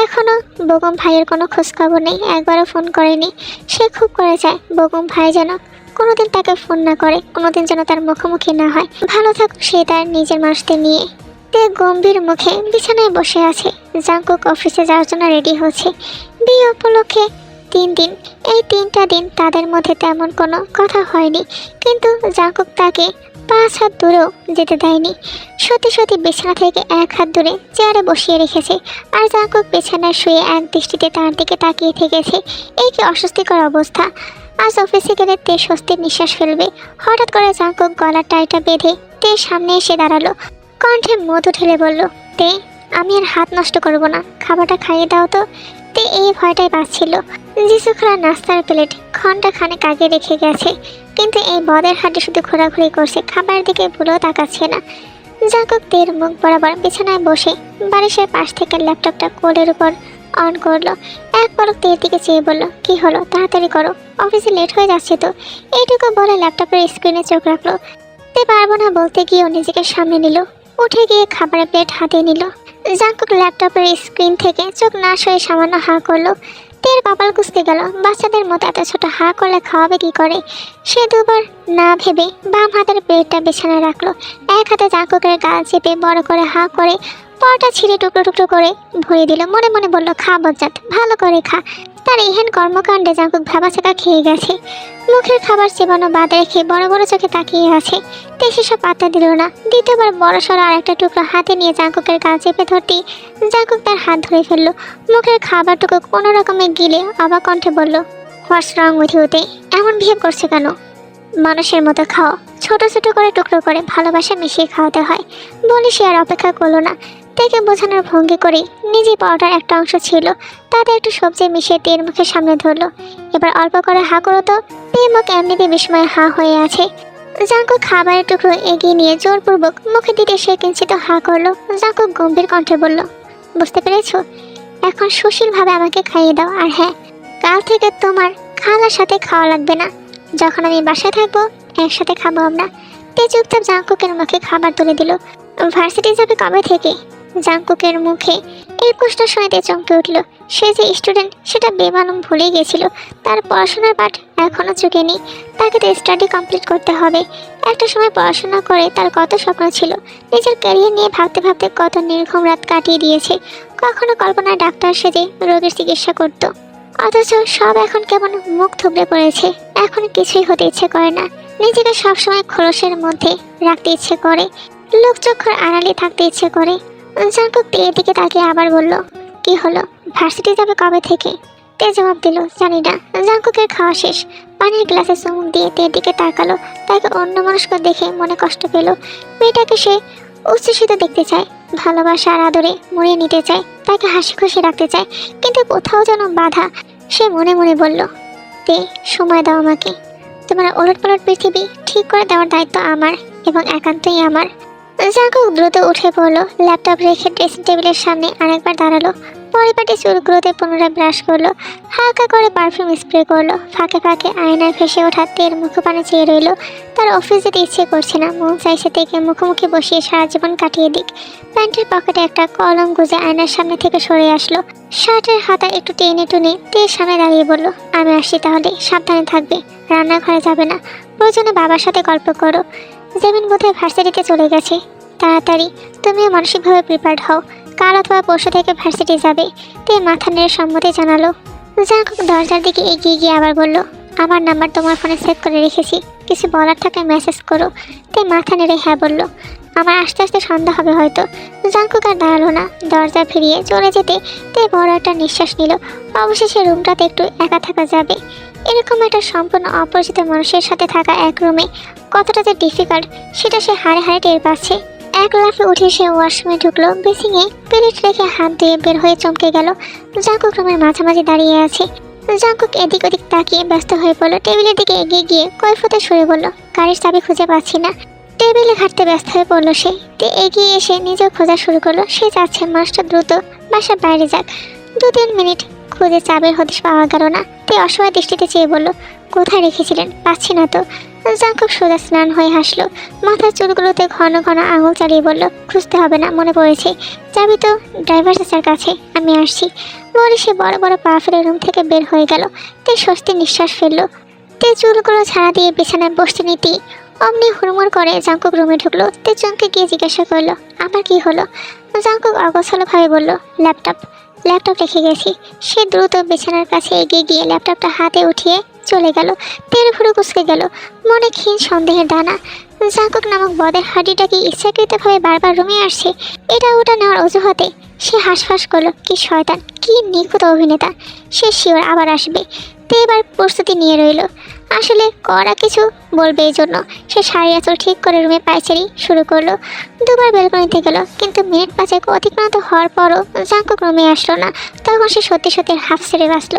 এখনো বেগম ভাইয়ের কোনো খোঁজখবর নেই, একবারও ফোন করেনি। সে খুব করে চায় বেগম ভাই যেন কোনোদিন তাকে ফোন না করে, কোনোদিন যেন তার মুখোমুখি না হয়। ভালো থাকুক সে তার নিজের মানুষদের নিয়ে। তে গম্ভীর মুখে বিছানায় বসে আছে। জাঙ্কুক অফিসে যাওয়ার জন্য রেডি হচ্ছে। বিয়ে উপলক্ষে 3 দিন। এই 3টা দিন তাদের মধ্যে তেমন কোনো কথা হয়নি, কিন্তু জাঙ্কুক তাকে 5 হাত দূরেও যেতে দেয়নি। সত্যি সত্যি বিছানা থেকে 1 হাত দূরে চেয়ারে বসিয়ে রেখেছে, আর জাঙ্কুক বিছানায় শুয়ে এক দৃষ্টিতে তার দিকে তাকিয়ে থেকেছে। এই কি অস্বস্তিকর অবস্থা! আজ অফিসে গেলে তে স্বস্তির নিঃশ্বাস ফেলবে। হঠাৎ করে জাঙ্কুক গলার টাইটা বেঁধে তের সামনে এসে দাঁড়ালো। কণ্ঠে মধু ঢেলে বলল, তে, আমি আর হাত নষ্ট করব না, খাবারটা খাইয়ে দাও তো। তে এই ভয়টাই পাচ্ছিল। জিসুখরা নাস্তার প্লেট ঘন্টা খানেক আগে রেখে গেছে, কিন্তু এই বদের হাটে শুধু ঘোরাঘুরি করছে, খাবারের দিকে ভুলেও তাকাচ্ছে না। জাঙ্কুক তের মুখ বরাবর বিছানায় বসে বালিশের পাশ থেকে ল্যাপটপটা কোলের উপর অন করলো। এক পলক তের দিকে চেয়ে বলল, কি হলো, তাড়াতাড়ি করো, অফিসে লেট হয়ে যাচ্ছে তো। এইটুকু বলে ল্যাপটপের স্ক্রিনে চোখ রাখলো। তে পারবো না বলতে গিয়েও নিজেকে সামনে নিল। উঠে গিয়ে খাবারের প্লেট হাতে নিল। জাঙ্কুক ল্যাপটপের স্ক্রিন থেকে চোখ না সয়ে সামান্য হাঁ করলো। তের কপাল কুঁচকে গেল। বাচ্চাদের মতো এত ছোট হাঁ করলে খাওয়াবে কি করে? সে দুবার না ভেবে বাম হাতের প্লেটটা বিছানায় রাখলো। এক হাতে জাঙ্কুকের গা চেপে বড় করে হাঁ করে পরোটা ছিঁড়ে টুকরো টুকরো করে ভরে দিল। মনে মনে বলল, খা বজ্জাত, ভালো করে খা। তার এহেন কর্মকাণ্ডে জাঙ্কুক ভাবাচাকা খেয়ে গেছে। মুখের খাবার চেবানো বাদ রেখে বড় বড় চোখে তাকিয়ে আছে। তে সেসব পাত্তা দিল না। দ্বিতীয়বার বড় সড়ো আর একটা টুকরো হাতে নিয়ে জাঙ্কুকের গা চেপে ধরতেই জাঙ্কুক তার হাত ধরে ফেললো। মুখের খাবারটুকু কোনো রকমে গিলে অবাক কণ্ঠে বলল, হোয়াটস রং উইথ ইউ তে? এমন বিহেভ করছে কেন? মানুষের মতো খাও, ছোট ছোট করে টুকরো করে ভালোবাসা মিশিয়ে খাওয়াতে হয়। বলে সে আর অপেক্ষা করলো না। তেকে বোঝানোর ভঙ্গি করে নিজে পরোটার একটা অংশ ছিল, তাতে একটু সবজি মিশিয়ে তের মুখের সামনে ধরলো। এবার অল্প করে হাঁ করো তো। তে মুখ এমনিতে বিস্ময়ে হাঁ হয়ে আছে। জাঙ্কুক খাবারের টুকরো এগিয়ে নিয়ে জোরপূর্বক মুখে দিতে সে কিঞ্চিত হাঁ করলো। জাঙ্কুক গম্ভীর কণ্ঠে বলল, বুঝতে পেরেছো? এখন সুশীলভাবে আমাকে খাইয়ে দাও। আর হ্যাঁ, কাল থেকে তোমার খালার সাথে খাওয়া লাগবে না। যখন আমি বাসায় থাকবো একসাথে খাবো আমরা। তে চুপচাপ জাঙ্কুকের মুখে খাবার তুলে দিল। ভার্সিটি যাবে কবে থেকে? জাঙ্কুকের মুখে এই প্রশ্ন শুনে তে চমকে উঠল। সে যে স্টুডেন্ট সেটা বেমালুম ভুলে গেছিল। তার পড়াশোনার পাঠ এখনো চোখে নেই। তাকে তো স্টাডি কমপ্লিট করতে হবে। একটা সময় পড়াশোনা করে তার কত স্বপ্ন ছিল। নিজের ক্যারিয়ার নিয়ে ভাবতে ভাবতে কত নির্ঘুম রাত কাটিয়ে দিয়েছে। কখনো কল্পনায় ডাক্তার সেজে রোগীর চিকিৎসা করত। অথচ সব এখন কেমন মুখ থুবড়ে পড়েছে। এখন কিছুই হতে ইচ্ছে করে না। নিজেকে সবসময় খোলসের মধ্যে রাখতে ইচ্ছে করে, লোকচক্ষুর আড়ালে থাকতে ইচ্ছে করে। জাঙ্কুক তেয়ের দিকে তাকিয়ে আবার বলল, কি হলো, ভার্সিটি যাবে কবে থেকে? তে জবাব দিল, জানি না। জাঙ্কুকের খাওয়া শেষ। পানির গ্লাসে চুমুক দিয়ে তের দিকে তাকালো। তাকে অন্য মানুষকে দেখে মনে কষ্ট পেল। মেয়েটাকে সে উচ্ছ্বসিত দেখতে চায়, ভালোবাসা আর আদরে মুড়িয়ে নিতে চায়, তাকে হাসি খুশি রাখতে চায়, কিন্তু কোথাও যেন বাধা। সে মনে মনে বলল, তে সময় দাও আমাকে। তোমার ওলটপালট পৃথিবী ঠিক করে দেওয়ার দায়িত্ব আমার, এবং একান্তই আমার। জাঙ্কুক দ্রুত উঠে পড়লো। ল্যাপটপ রেখে ড্রেসিং টেবিলের সামনে আরেকবার দাঁড়ালো। পরিপাটি চুলগুলোতে পুনরায় ব্রাশ করলো। হালকা করে পারফিউম স্প্রে করলো। ফাঁকে ফাঁকে আয়নায় ভেসে ওঠা তেল মুখপানে চেয়ে রইল। তার অফিস যেতে ইচ্ছে করছে না। মন চাইছে তেকে মুখোমুখি বসিয়ে সারা জীবন কাটিয়ে দিক। প্যান্টের পকেটে একটা কলম গুজে আয়নার সামনে থেকে সরে আসলো। শার্টের হাতা একটু টেনে টুনে তের সামনে দাঁড়িয়ে বলল, আমি আসছি তাহলে, সাবধানে থাকবে, রান্নাঘরে যাবে না, প্রয়োজনে বাবার সাথে গল্প করো। জেমিন বোধহয় ভার্সিটিতে চলে গেছে। তাড়াতাড়ি তুমিও মানসিকভাবে প্রিপেয়ার্ড হও, কাল অথবা পরশু থেকে ভার্সিটি যাবে। তে মাথা নেড়ে সম্মতি জানালো। জাঙ্কুক দরজার দিকে এগিয়ে গিয়ে আবার বলল, আমার নাম্বার তোমার ফোনে সেভ করে রেখেছি, কিছু বলার থাকলে মেসেজ করো। তে মাথা নেড়ে হ্যাঁ বলল। আমার আস্তে আস্তে সন্ধ্যা হবে হয়তো। জাঙ্কুক আর দাঁড়ালো না। দরজা ফিরিয়ে চলে যেতে তে বড় একটা নিঃশ্বাস নিল। অবশেষে রুমটাতে একটু একা থাকা যাবে। এরকম একটা সম্পূর্ণ অপরিচিত মানুষের সাথে থাকা এক রুমে কতটা যে ডিফিকাল্ট সেটা সে হাড়ে হাড়ে টের পাচ্ছে। এক লাফে উঠে সে ওয়াশরুমে ঢুকলো। বেসিংয়ে প্লেট রেখে হাত ধুয়ে বের হয়ে চমকে গেল। জাঙ্কুক রুমের মাঝামাঝি দাঁড়িয়ে আছে। জাঙ্কুক এদিক ওদিক তাকিয়ে ব্যস্ত হয়ে পড়লো। টেবিলের দিকে এগিয়ে গিয়ে কৈফিয়তে সরে বলল, গাড়ির চাবি খুঁজে পাচ্ছি না। টেবিলে ঘাটতে ব্যস্ত হয়ে পড়লো সে। এগিয়ে এসে নিজেও খোঁজা শুরু করলো। সে চাচ্ছে মানুষটা দ্রুত বাসার বাইরে যাক। 2-3 মিনিট খুঁজে চাবির হদিশ পাওয়া গেল না। তে অসহায় দৃষ্টিতে চেয়ে বলল, কোথায় রেখেছিলেন? পাচ্ছি না তো। জাঙ্কুক সোজা স্নান হয়ে হাসলো। মাথার চুলগুলোতে ঘন ঘন আঙুল চালিয়ে বলল, খুঁজতে হবে না, মনে পড়েছে, চাবি তো ড্রাইভার চাচার কাছে, আমি আসছি। বলে সে বড় বড় পা ফেলে রুম থেকে বের হয়ে গেল। তে স্বস্তির নিঃশ্বাস ফেললো। তে চুলগুলো ছাড়া দিয়ে বিছানায় বসতে নিতেই অমনি হুড়মুড় করে জাঙ্কুক রুমে ঢুকলো। তে চমকে গিয়ে জিজ্ঞাসা করলো, আবার কি হলো? জাঙ্কুক অগোছালোভাবে বলল, ল্যাপটপ রেখে গেছি। সে দ্রুত বিছানার কাছে এগিয়ে গিয়ে ল্যাপটপটা হাতে উঠিয়ে চলে গেল। তেল ভুরু কুচকে গেল। মনে ক্ষীণ সন্দেহের দানা। জাঙ্কুক নামক বদের হাঁটিটা কি ইচ্ছাকৃতভাবে বারবার রুমে আসছে? এটা ওটা নেওয়ার অজুহাতে। সে হাঁসফাঁস করলো, কি শয়তান, কি নিখুঁত অভিনেতা। সে শিওর আবার আসবে। তে এবার প্রস্তুতি নিয়ে রইল। আসলে কড়া কিছু বলবে এই জন্য সে শাড়ি আঁচল ঠিক করে রুমে পায়চারি শুরু করলো। দুবার বেলকনিতে গেল, কিন্তু মিনিট 5 অতিক্রান্ত হওয়ার পরও জাঙ্কুক রুমে আসলো না। তখন সে সত্যি সত্যি হাফ ছেড়ে বাঁচল।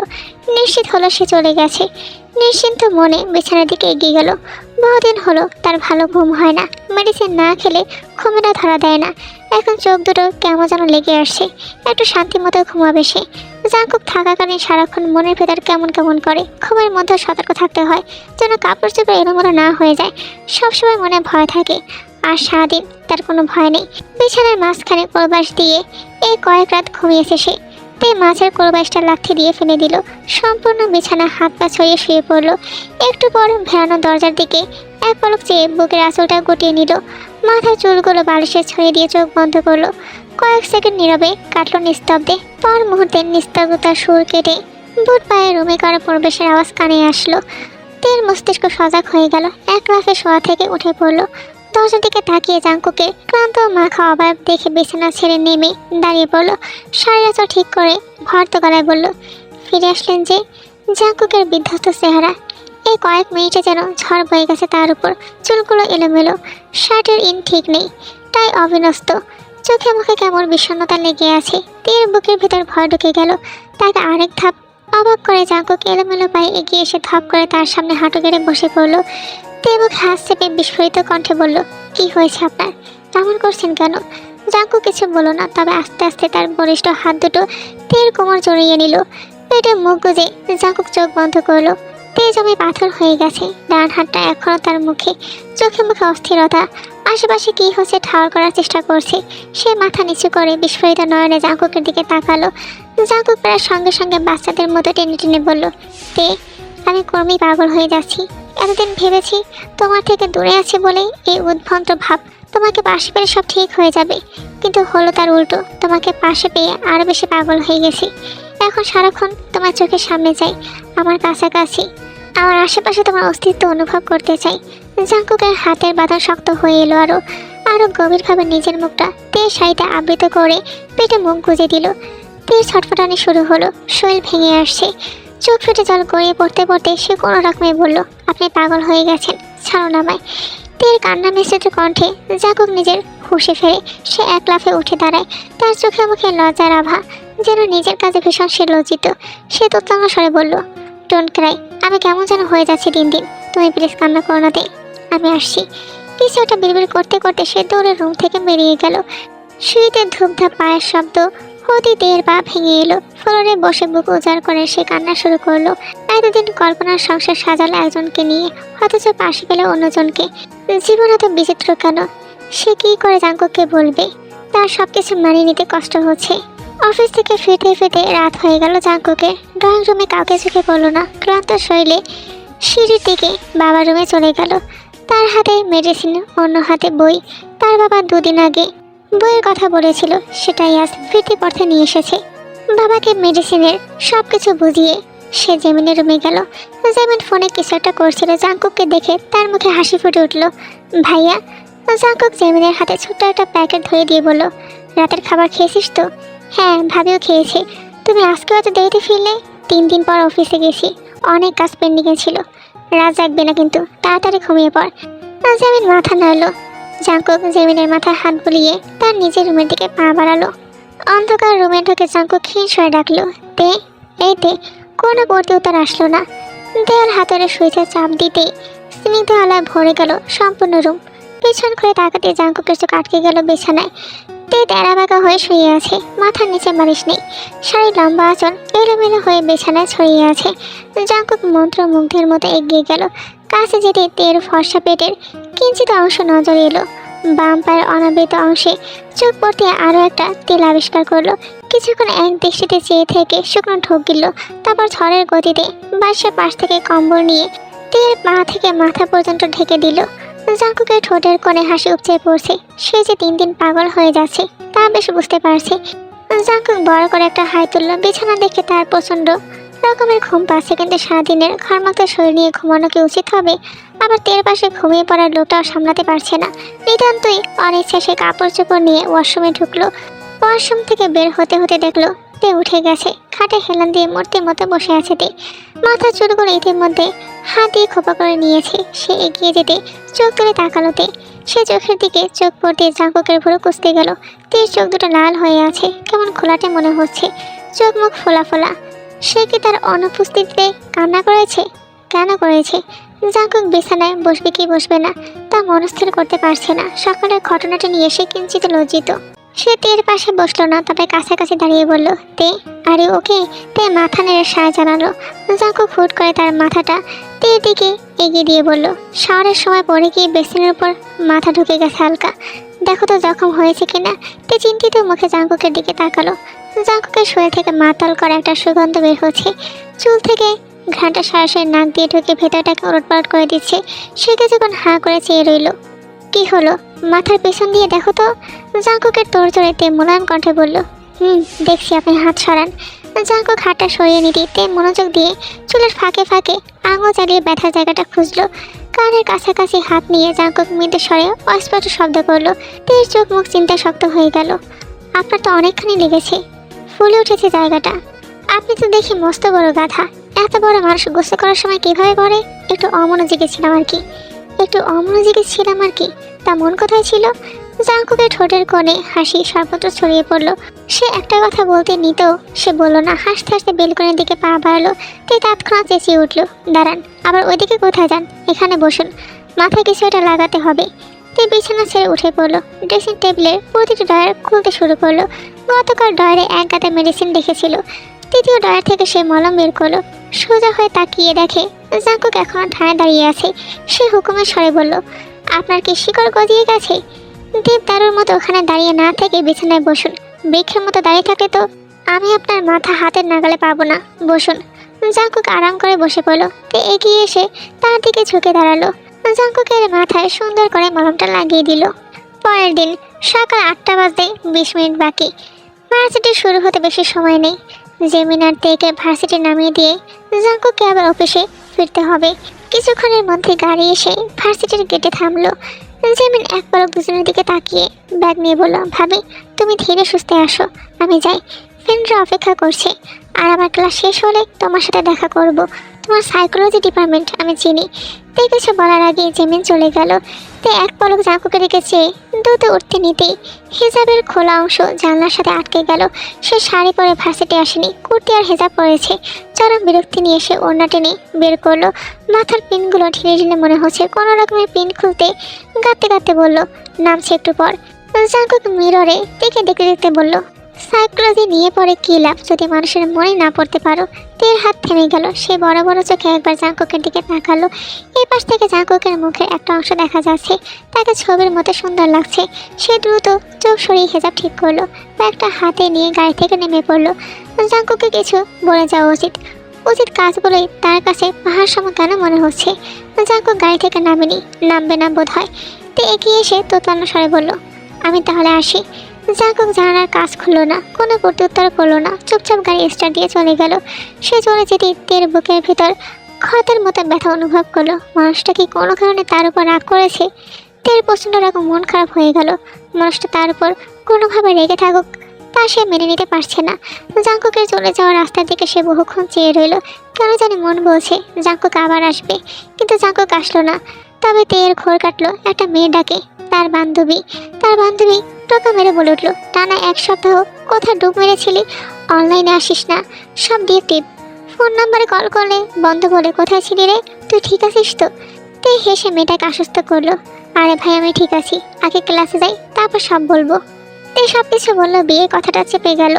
নিশ্চিত হলো সে চলে গেছে। নিশ্চিন্ত মনে বিছানার দিকে এগিয়ে গেল। বহুদিন হলো তার ভালো ঘুম হয় না। মেডিসিন না খেলে ঘুমেরা ধরা দেয় না। এখন চোখ দুটো কেমন যেন লেগে আসছে। একটু শান্তি মতো ঘুমাবে সে। জাঙ্কুক থাকাকালীন সারাক্ষণ মনের ভেতর কেমন কেমন করে। ঘুমের মধ্যে সতর্ক থাকতে হয় যেন কাপড় চোপড় এলোমেলো না হয়ে যায়। সবসময় মনে ভয় থাকে। আর সারাদিন তার কোনো ভয় নেই। বিছানার মাঝখানে কোলবাস দিয়ে কয়েক রাত ঘুমিয়েছে সে। তে মাছের কোলবাসটা লাথি দিয়ে ফেলে দিল। সম্পূর্ণ বিছানা হাত পা ছড়িয়ে শুয়ে পড়ল। একটু পর ভেড়ানো দরজার দিকে এক পলক চেয়ে বুকের আঁচলটা গুটিয়ে নিল। মাথার চুলগুলো বালিশে ছড়িয়ে দিয়ে চোখ বন্ধ করলো। কয়েক সেকেন্ড নীরবে কাটল নিস্তব্ধে। পর মুহূর্তে নিস্তব্ধতার সুর কেটে বুট পায়ে রুমে করা প্রবেশের আওয়াজ কানে আসলো। তের মস্তিষ্ক সজাগ হয়ে গেল। এক লাফে শোয়া থেকে উঠে পড়লো। দরজার দিকে তাকিয়ে জাঙ্কুকের ক্লান্ত মাখা অভাব দেখে বিছানা ছেড়ে নেমে দাঁড়িয়ে পড়ল। শাড়ি আঁচল ঠিক করে ভর্ত গলায় বলল, ফিরে আসলেন যে? জাঙ্কুকের বিধ্বস্ত চেহারা। এই কয়েক মিনিটে যেন ঝড় বয়ে গেছে তার উপর। চুলগুলো এলোমেলো, শার্টের ইন ঠিক নেই, টাই অবিন্যস্ত। চোখে মুখে কেমন বিষণ্ণতা লেগে আছে। তের বুকের ভেতর ভয় ঢুকে গেল। তাকে আরেক ধাপ অবাক করে জাঙ্কুক এলোমেলো পায়ে এগিয়ে এসে ধপ করে তার সামনে হাঁটু গেড়ে বসে পড়ল। তে মুখ হাত চেপে বিস্ফোরিত কণ্ঠে বলল, কি হয়েছে আপনার? তেমন করছেন কেন? জাঙ্কুক কিছু বলল না, তবে আস্তে আস্তে তার বলিষ্ঠ হাত দুটো তের কোমর জড়িয়ে নিল। পেটে মুখ গুজে জাঙ্কুক চোখ বন্ধ করলো। তে জমে পাথর হয়ে গেছে। ডান হাতটা এখনো তার মুখে, চোখে মুখে অস্থিরতা। আশেপাশে কি হচ্ছে ঠাউর করার চেষ্টা করছে। সে মাথা নিচু করে বিস্ফোরিত নয়নে জাঙ্কুকের দিকে তাকালো। জাঙ্কুক প্রায় সঙ্গে সঙ্গে বাচ্চাদের মতো টেনে টেনে বলল, তে আমি ক্রমেই পাগল হয়ে যাচ্ছি। এতদিন ভেবেছি তোমার থেকে দূরে আছে বলেই এই উদ্ভ্রান্ত ভাব, তোমাকে পাশে পেলে সব ঠিক হয়ে যাবে, কিন্তু হলো তার উল্টো। তোমাকে পাশে পেয়ে আরও বেশি পাগল হয়ে গেছি। এখন সারাক্ষণ তোমার চোখের সামনে যাই, আমার কাছাকাছি, আমার আশেপাশে তোমার অস্তিত্ব অনুভব করতে চাই। জাঙ্কুকের হাতের বাঁধন শক্ত হয়ে এলো আরও আরও গভীরভাবে নিজের মুখটা তের শাড়িতে আবৃত করে পেটে মুখ গুজে দিল। তের ছটফটানি শুরু হলো, শরীর ভেঙে আসছে, চোখ ফেটে জল গড়িয়ে পড়তে পড়তে সে কোনো রকমে বলল, আপনি পাগল হয়ে গেছেন, ছাড়ুন আমায়। তের কান্না মিশ্রিত কণ্ঠে জাঙ্কুক নিজের হুঁশে ফেরে সে এক লাফে উঠে দাঁড়ায়। তার চোখে মুখে লজ্জার আভা, যেন নিজের কাজে ভীষণ সে লজ্জিত। সে তোতলানো স্বরে বলল, ডোন্ট ক্রাই, আমি কেমন যেন হয়ে যাচ্ছি দিন দিন, তুমি প্লিজ কান্না করো না তে, আমি আসছি। কিছু একটা বিড়বিড় করতে করতে সে দৌড়ে রুম থেকে বেরিয়ে গেল। শুইতে ধূপধাপ পায়ের শব্দ হতে তের পা ভেঙে এলো। ফ্লোরে বসে বুক উজাড় করে সে কান্না শুরু করলো। এতদিন কল্পনার সংসার সাজালো একজনকে নিয়ে, অথচ পাশে পেল অন্যজনকে। জীবন এত বিচিত্র কেন? সে কি করে জাঙ্কুককে বলবে? তার সবকিছু মানিয়ে নিতে কষ্ট হচ্ছে। অফিস থেকে ফিরতে ফিরতে রাত হয়ে গেল জাঙ্কুকের। ড্রয়িং রুমে কাউকে চোখে পড়ল না। ক্লান্ত শরীরে সিঁড়ির দিকে বাবার রুমে চলে গেল। তার হাতে মেডিসিন, অন্য হাতে বই। তার বাবা দুদিন আগে বইয়ের কথা বলেছিল, সেটাই আজ ফিরতি পথে নিয়ে এসেছে। বাবাকে মেডিসিনের সব কিছু বুঝিয়ে সে জেমিনের রুমে গেল। জেমিন ফোনে কিছু একটা করছিল। জাঙ্কুককে দেখে তার মুখে হাসি ফুটে উঠল। ভাইয়া। জাঙ্কুক জেমিনের হাতে ছোট্ট একটা প্যাকেট ধরে দিয়ে বলল, রাতের খাবার খেয়েছিস তো? হ্যাঁ, ভাবিও খেয়েছে। তুমি আজকেও এত দেরিতে ফিরলে? 3 দিন পর অফিসে গেছি, অনেক কাজ পেন্ডিংয়ে ছিল। রাত জাগবে না কিন্তু, তাড়াতাড়ি ঘুমিয়ে পড়। জেমিন মাথা নাড়ল। জাঙ্কুক জেমিনের মাথায় হাত বুলিয়ে তার নিজের রুমের দিকে পা বাড়ালো। অন্ধকার রুমে ঢুকে জাঙ্কুক ক্ষীণ স্বরে ডাকলো, তে, এই তে। কোনো পড়তে উত্তর আসলো না। দেয়াল হাতের সুইচে চাপ দিতেই স্নিগ্ধ আলায় ভরে গেল সম্পূর্ণ রুম। পিছন করে তাকাতে জাঙ্কুকের চোখ আটকে গেল বিছানায়। তে তেরা বাঁকা হয়ে শুয়ে আছে, মাথার নিচে বালিশ নেই। শাড়ি লম্বা আঁচল এলোমেলো হয়ে বিছানায় ছড়িয়ে আছে। জাঙ্কুক মন্ত্রমুগ্ধের মতো এগিয়ে গেল। কাছে যেতে তের ফর্সা পেটের কিঞ্চিত অংশ নজরে এলো। বাম পায়ের অনাবৃত অংশে চোখ পড়তে আরও একটা তেল আবিষ্কার করলো। কিছুক্ষণ এক দৃষ্টিতে চেয়ে থেকে শুকনো ঢোক গিলল। তারপর ঝড়ের গতিতে বাসার পাশ থেকে কম্বল নিয়ে তের পা থেকে মাথা পর্যন্ত ঢেকে দিল। জাঙ্কুকের ঠোঁটের কোণে হাসি উপচে পড়ছে। সে যে 3 দিন পাগল হয়ে যাচ্ছে তা বেশ বুঝতে পারছে। জাঙ্কুক বড় করে একটা হাই তুলল। বিছানা দেখে তার প্রচণ্ড রকমের ঘুম পাচ্ছে, কিন্তু সারাদিনের ঘরমাক্ত শরীর নিয়ে ঘুমানো কি উচিত হবে? আবার তের পাশে ঘুমিয়ে পড়ার লোকটাও সামলাতে পারছে না। নিতান্তই অনিচ্ছা সে কাপড় চোপড় নিয়ে ওয়াশরুমে ঢুকলো। ওয়াশরুম থেকে বের হতে হতে দেখলো তে উঠে গেছে। খাটে হেলান দিয়ে মূর্তির মতো বসে আছে তে। মাথা চুলগুলো ইতিমধ্যে হাত দিয়ে খোপা করে নিয়েছে। সে এগিয়ে যেতে চোখ তুলে তাকালো তে। সে চোখের দিকে চোখ পড়তে জাঙ্কুকের ভুরু কুঁচকে গেল। তের চোখ দুটো লাল হয়ে আছে, কেমন খোলাটে মনে হচ্ছে। চোখ মুখ ফোলা ফোলা। সে কি তার অনুপস্থিতিতে কান্না করেছে? কেন করেছে? জাঙ্কুক বিছানায় বসবে কি বসবে না তা মনস্থির করতে পারছে না। সকালের ঘটনাটা নিয়ে সে কিঞ্চিত লজ্জিত। সে তের পাশে বসলো না, তবে কাছাকাছি দাঁড়িয়ে বলল, তে, আরে ওকে? তে মাথা নেড়ে সায় জানালো। জাঙ্কুক হুট করে তার মাথাটা তের দিকে এগিয়ে দিয়ে বলল, শাওয়ারের সময় পরে গিয়ে বেসিনের উপর মাথা ঢুকে গেছে হালকা, দেখো তো জখম হয়েছে কিনা। তে চিন্তিত মুখে জাঙ্কুকের দিকে তাকালো। জাঙ্কুকের শরীর থেকে মাতাল করা একটা সুগন্ধ বের হচ্ছে। চুল থেকে ঘ্রাণটা সরাসরি নাক দিয়ে ঢুকে ভেতরটাকে ওলটপালট করে দিচ্ছে। সে কিছুক্ষণ হাঁ করে চেয়ে রইল। কি হলো? মাথার পেছন দিয়ে দেখো তো। জাঙ্কুকের তোড়জোড়ে তে মোলায়েম কণ্ঠে বলল, দেখছি, আপনি হাত সরান। জাঙ্কুক হাতটা সরিয়ে নিতে তে মনোযোগ দিয়ে চুলের ফাঁকে ফাঁকে আঙুল চালিয়ে ব্যথার জায়গাটা খুঁজলো। কানের কাছাকাছি হাত নিয়ে জাঙ্কুক মৃদু স্বরে অস্পষ্ট শব্দ করলো। তের চোখ মুখ চিন্তা শক্ত হয়ে গেল। আপনার তো অনেকখানি লেগেছে, ফুলে উঠেছে জায়গাটা। আপনি তো দেখি মস্ত বড় গাধা। এত বড় মানুষ গোসল করার সময় কিভাবে করে? একটু অমনোযোগী ছিলাম আর কি। তা মন কোথায় ছিল? জাঙ্কুকের ঠোঁটের কোণে হাসি সর্বত্র ছড়িয়ে পড়ল। সে একটা কথা বলতে নিতেও সে বলল না। হাসতে হাসতে বেলকনির দিকে পা বাড়ালো। তাই তৎক্ষণাৎ চেঁচিয়ে উঠল, দাঁড়ান, আবার ওইদিকে কোথায় যান? এখানে বসুন, মাথায় কিছু একটা লাগাতে হবে। তাই বিছানা ছেড়ে উঠে পড়লো। ড্রেসিং টেবিলের প্রতিটি ড্রয়ার খুলতে শুরু করলো। গতকাল ড্রয়ারে এক গাদা মেডিসিন রেখেছিল। তৃতীয় ডয়ার থেকে সে মলম বের করলো। সোজা হয়ে তাকিয়ে দেখে জাঙ্কুক এখনো ঠায় দাঁড়িয়ে আছে। সে হুকুমের স্বরে বলল, আপনার কি শিকড় গজিয়ে গেছে? দেবদারুর মতো ওখানে দাঁড়িয়ে না থেকে বিছানায় বসুন। বৃক্ষের মতো দাঁড়িয়ে থাকলে তো আমি আপনার মাথা হাতের নাগালে পাবো না। বসুন। জাঙ্কুক আরাম করে বসে পড়লো। তে এগিয়ে এসে তার দিকে ঝুঁকে দাঁড়ালো। জাঙ্কুকের মাথায় সুন্দর করে মলমটা লাগিয়ে দিল। পরের দিন সকাল 8টা বাজতে 20 মিনিট বাকি। ভার্সিটি শুরু হতে বেশি সময় নেই। জেমিনার থেকে ভার্সিটি নামিয়ে দিয়ে জাঙ্কুককে আবার অফিসে ফিরতে হবে। কিছুক্ষণের মধ্যে গাড়ি এসে ভার্সিটির গেটে থামলো। জেমিন এক পলক দুজনের দিকে তাকিয়ে ব্যাগ নিয়ে বলল, ভাবি তুমি ধীরে সুস্থে আসো, আমি যাই। ফ্রেন্ডরা অপেক্ষা করছে, আর আমার ক্লাস শেষ হলে তোমার সাথে দেখা করব। তোমার সাইকোলজি ডিপার্টমেন্ট আমি চিনি। তে কিছু বলার আগে জেমিন চলে গেল। তে এক পলক জাঙ্কুকের দিকে চেয়ে দ্রুত উঠতে নিতেই হিজাবের খোলা অংশ জানলার সাথে আটকে গেল। সে শাড়ি পরে ভার্সিটি আসেনি, কুর্তি আর হিজাব পরেছে। চরম বিরক্তি নিয়ে সে ওড়না টেনে বের করলো। মাথার পিনগুলো ঢিলে ঢিলে মনে হচ্ছে। কোনো রকমের পিন খুলতে গাঁততে গাঁততে বলল, নামছে একটু পর। জাঙ্কুক মিররে দেখে দেখতে দেখতে বলল, সাইকোলজি নিয়ে পড়ে কী লাভ যদি মানুষের মনে না পড়তে পারো। তের হাত থেমে গেল। সে বড় বড় চোখে একবার জাঙ্কুকের দিকে তাকালো। এই পাশ থেকে জাঙ্কুকের মুখের একটা অংশ দেখা যাচ্ছে। তাকে ছবির মতো সুন্দর লাগছে। সে দ্রুত চোখ সরিয়ে হেজাব ঠিক করলো। ব্যাগটা হাতে নিয়ে গাড়ি থেকে নেমে পড়লো। জাঙ্কুকে কিছু বলে যাওয়া উচিত। উচিত কাজগুলোই তার কাছে পাহাড় সম কেন মনে হচ্ছে। জাঙ্কুক গাড়ি থেকে নামেনি, নামবে না বোধ হয়। তে এগিয়ে এসে তোতলানো স্বরে বলল, আমি তাহলে আসি। জাঙ্কুক জানার কাজ খুললো না, কোনো প্রত্যুত্তর করলো না। চুপচাপ গাড়ি স্টার্ট দিয়ে চলে গেল। সে চলে যেতে তের বুকের ভিতর ক্ষতের মতো ব্যথা অনুভব করলো। মানুষটা কি কোনো কারণে তার উপর রাগ করেছে? তের প্রচণ্ড রকম মন খারাপ হয়ে গেল। মানুষটা তার উপর কোনোভাবে রেগে থাকুক তা সে মেনে নিতে পারছে না। জাঙ্কুকের চলে যাওয়ার রাস্তার দিকে সে বহুক্ষণ চেয়ে রইল। কেন জানি মন বলছে জাঙ্কুক আবার আসবে, কিন্তু জাঙ্কুক আসলো না। তবে তের ঘোর কাটলো একটা মেয়ে ডাকে, তার বান্ধবী। টোকা মেরে বলে উঠলো, টানা 1 সপ্তাহ কোথায় ডুব মেরেছিলি? অনলাইনে আসিস না, সব দিয়ে টিপ। ফোন নাম্বারে কল করলে বন্ধ বলে, কোথায় ছিলি রে? তুই ঠিক আছিস তো? তে হেসে মেয়েটাকে আশ্বস্ত করলো, আরে ভাই আমি ঠিক আছি, আগে ক্লাসে যাই তারপর সব বলবো। তে সব কিছু বললো। বিয়ে কথাটা চেপে গেল।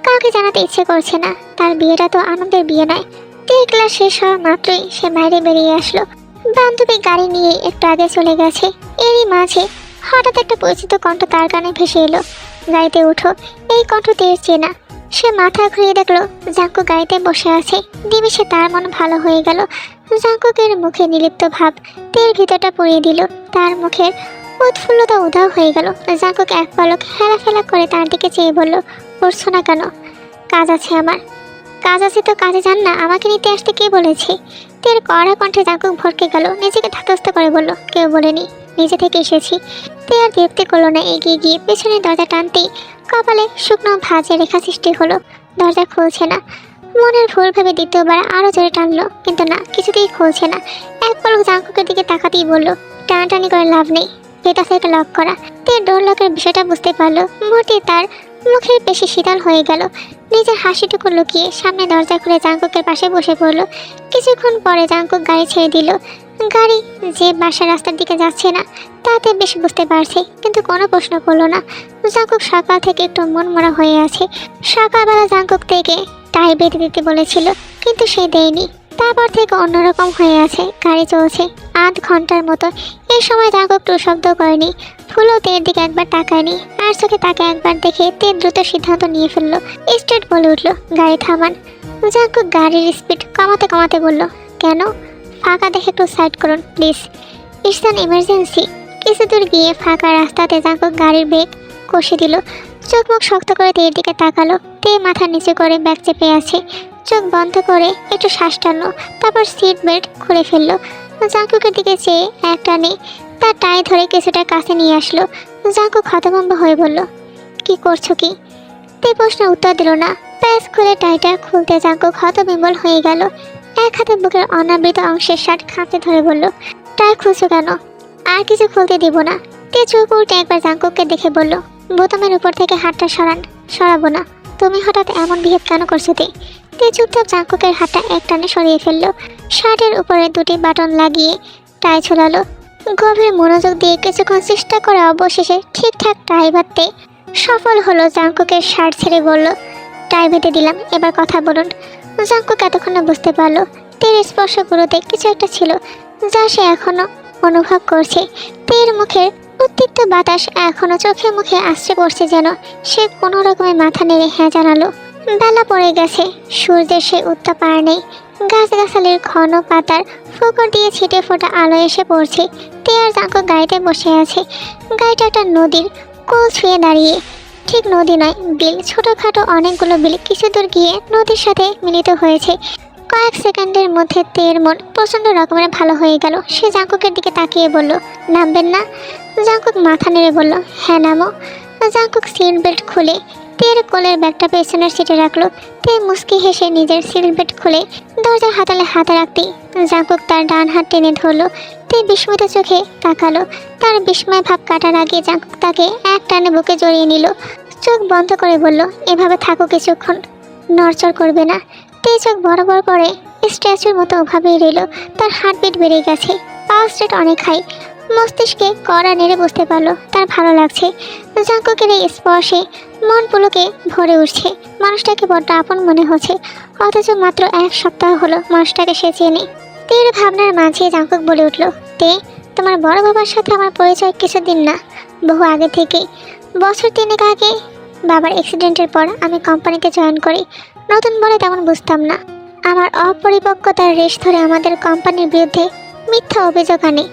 কাউকে জানাতে ইচ্ছে করছে না। তার বিয়েটা তো আনন্দের বিয়ে নয়। তে ক্লাস শেষ হওয়া মাত্রই সে বাইরে বেরিয়ে আসলো। বান্ধবী গাড়ি নিয়ে একটু আগে চলে গেছে। এরই মাঝে হঠাৎ একটা পরিচিত কণ্ঠ তার কানে ভেসে এলো, গাড়িতে উঠো। এই কণ্ঠ তের চেনা। সে মাথা ঘুরিয়ে দেখলো জাঙ্কুক গাড়িতে বসে আছে। নিমিষে তার মন ভালো হয়ে গেল। জাঙ্কুকের মুখে নিলিপ্ত ভাব তের ভিতরটা পুড়িয়ে দিল। তার মুখের উৎফুল্লতা উধাও হয়ে গেল। জাঙ্কুক এক পলক হেলাফেলা করে তার দিকে চেয়ে বলল, পড়ছো না কেন? কাজ আছে আমার। কাজ আছে তো কাজে যান না, আমাকে নিতে আসতে কে বলেছে? তের কড়া কণ্ঠে জাঙ্কুক ভরকে গেল। নিজেকে ধাতস্থ করে বলল, কেউ বলেনি, নিজে থেকে এসেছি। তে আর বিরক্তি করলো না। এগিয়ে গিয়ে পেছনে দরজা টানতেই কপালে শুকনো ভাঁজে রেখা সৃষ্টি হলো। দরজা খুলছে না। মনের ভুল ভেবে দ্বিতীয়বার আরও জোরে টানলো, কিন্তু না, কিছুতেই খুলছে না। এক পলক জাঙ্কুকের দিকে তাকাতেই বলল, টানাটানি করে লাভ নেই, এটা থেকে লক করা। তে ডোর লকের বিষয়টা বুঝতে পারলো। মুহূর্তে তার মুখের পেশি শীতল হয়ে গেল। নিজের হাসিটুকু লুকিয়ে সামনে দরজা খুলে জাঙ্কুকের পাশে বসে পড়লো। কিছুক্ষণ পরে জাঙ্কুক গাড়ি ছেড়ে দিল। গাড়ি যে বাসার রাস্তার দিকে যাচ্ছে না তাতে বেশ বুঝতে পারছে, কিন্তু কোনো প্রশ্ন করলো না। জাঙ্কুক সকাল থেকে একটু মনমরা হয়ে আছে। সকালবেলা জাঙ্কুক থেকে টাই বেঁধে দিতে বলেছিল, কিন্তু সে দেয়নি। তারপর থেকে অন্যরকম হয়ে আছে। গাড়ি চলছে 8 ঘন্টার মতো। এই সময় জাঙ্কুক টু শব্দ করেনি। ফুলও তের দিকে একবার তাকায়নি। আর চোখে তাকে একবার দেখে তে দ্রুত সিদ্ধান্ত নিয়ে ফেললো। স্ট্রেট বলে উঠলো, গাড়ি থামান। জাঙ্কুক গাড়ির স্পিড কমাতে কমাতে বলল, কেন? ফাঁকা দেখে একটু সাইড করুন প্লিজ, ইটস অ্যান ইমার্জেন্সি। কিছু দূর গিয়ে ফাঁকা রাস্তাতে জাঙ্কুক গাড়ির ব্রেক কষে দিল। চোখ মুখ শক্ত করে তের দিকে তাকালো। তে মাথা নিচু করে ব্যাগ চেপে আছে। চোখ বন্ধ করে একটু শ্বাস টানলো, তারপর সিট বেল্ট খুলে ফেললো। জাঙ্কুকের দিকে চেয়ে এক টানে তার টাই ধরে কিছুটা কাছে নিয়ে আসলো। জাঙ্কুক হতভম্ব হয়ে বলল, কি করছো কি? তে প্রশ্নের উত্তর দিল না। প্যাচ খুলে টাইটা খুলতে জাঙ্কুক হতবিম্বল হয়ে গেল। এক হাতে বুকের অনাবৃত অংশের শার্ট খাঁচে ধরে বলল, টাই খুলছো কেন? আর কিছু খুলতে দিব না। তে চোখ উল্টে একবার জাঙ্কুককে দেখে বলল, বোতামের উপর থেকে হাতটা সরান। সরাবো না। তুমি হঠাৎ এমন বিহেভ কেন করছো? তে চুপচাপ জাঙ্কুকের হাতটা এক টানে সরিয়ে ফেললো। শার্টের উপরে 2টি বাটন লাগিয়ে টাই ঝোলালো। গভীর মনোযোগ দিয়ে কিছুক্ষণ চেষ্টা করে অবশেষে ঠিকঠাক টাই বাঁধতে সফল হলো। জাঙ্কুকের শার্ট ছেড়ে বলল, টাই বেঁধে দিলাম, এবার কথা বলুন। জাঙ্কুক এতক্ষণে বুঝতে পারলো তের স্পর্শগুলোতে কিছু একটা ছিল যা সে এখনো অনুভব করছে। তের মুখের উত্তিক্ত বাতাস এখনো চোখে মুখে আসছে পড়ছে, যেন সে কোনো রকমে মাথা নেড়ে হ্যাঁ জানালো। বেলা পড়ে গেছে, সূর্যের সে উত্তাপ আর নেই। গাছগাছালির ঘন পাতার ফোকর দিয়ে ছিটে ফোটা আলো এসে পড়ছে। তে আর জাঙ্কুক গাড়িতে বসে আছে। গাড়িটা একটা নদীর কোল ছুঁয়ে দাঁড়িয়ে। ঠিক নদী নয়, বিল, ছোটোখাটো অনেকগুলো বিল কিছু দূর গিয়ে নদীর সাথে মিলিত হয়েছে। কয়েক সেকেন্ডের মধ্যে তের মন প্রচণ্ড রকমের ভালো হয়ে গেল। সে জাঙ্কুকের দিকে তাকিয়ে বলল, নামবেন না? জাঙ্কুক মাথা নেড়ে বলল, হ্যাঁ নামো। জাঙ্কুক সিট বেল্ট খুলে তের কোলের ব্যাগটা পেছনের সিটে রাখলো। তে মুস্কি হেসে নিজের সিট বেল্ট খুলে দরজার হাতালে হাতে রাখতেই জাঙ্কুক তার ডান হাত টেনে ধরলো। তে বিস্মিত চোখে তাকালো। তার বিস্ময় ভাব কাটার আগে জাঙ্কুক তাকে এক টানে বুকে জড়িয়ে নিল। চোখ বন্ধ করে বলল, এভাবে থাকো কিছুক্ষণ, নড়চড় করবে না। তে চোখ বড় বড় করে স্ট্যাচুর মতো ওভাবেই রইল। তার হার্টবিট বেড়ে গেছে, পালস রেট অনেক হাই। মস্তিষ্কে কড়া নেড়ে বুঝতে পারলো তার ভালো লাগছে। জাঙ্কুকের এই স্পর্শে মন পুলকে ভরে উঠছে। মানুষটাকে বড্ড আপন মনে হচ্ছে, অথচ মাত্র এক সপ্তাহ হলো মানুষটাকে সে চেনে। তের ভাবনার মাঝে জাঙ্কুক বলে উঠল, তে, তোমার বড় বাবার সাথে আমার পরিচয় কিছুদিন না, বহু আগে থেকেই। বছর 3 আগে বাবার অ্যাক্সিডেন্টের পর আমি কোম্পানিতে জয়েন করি। নতুন বলে তেমন বুঝতাম না। আমার অপরিপক্কতার রেশ ধরে আমাদের কোম্পানির বিরুদ্ধে মিথ্যা অভিযোগ আনে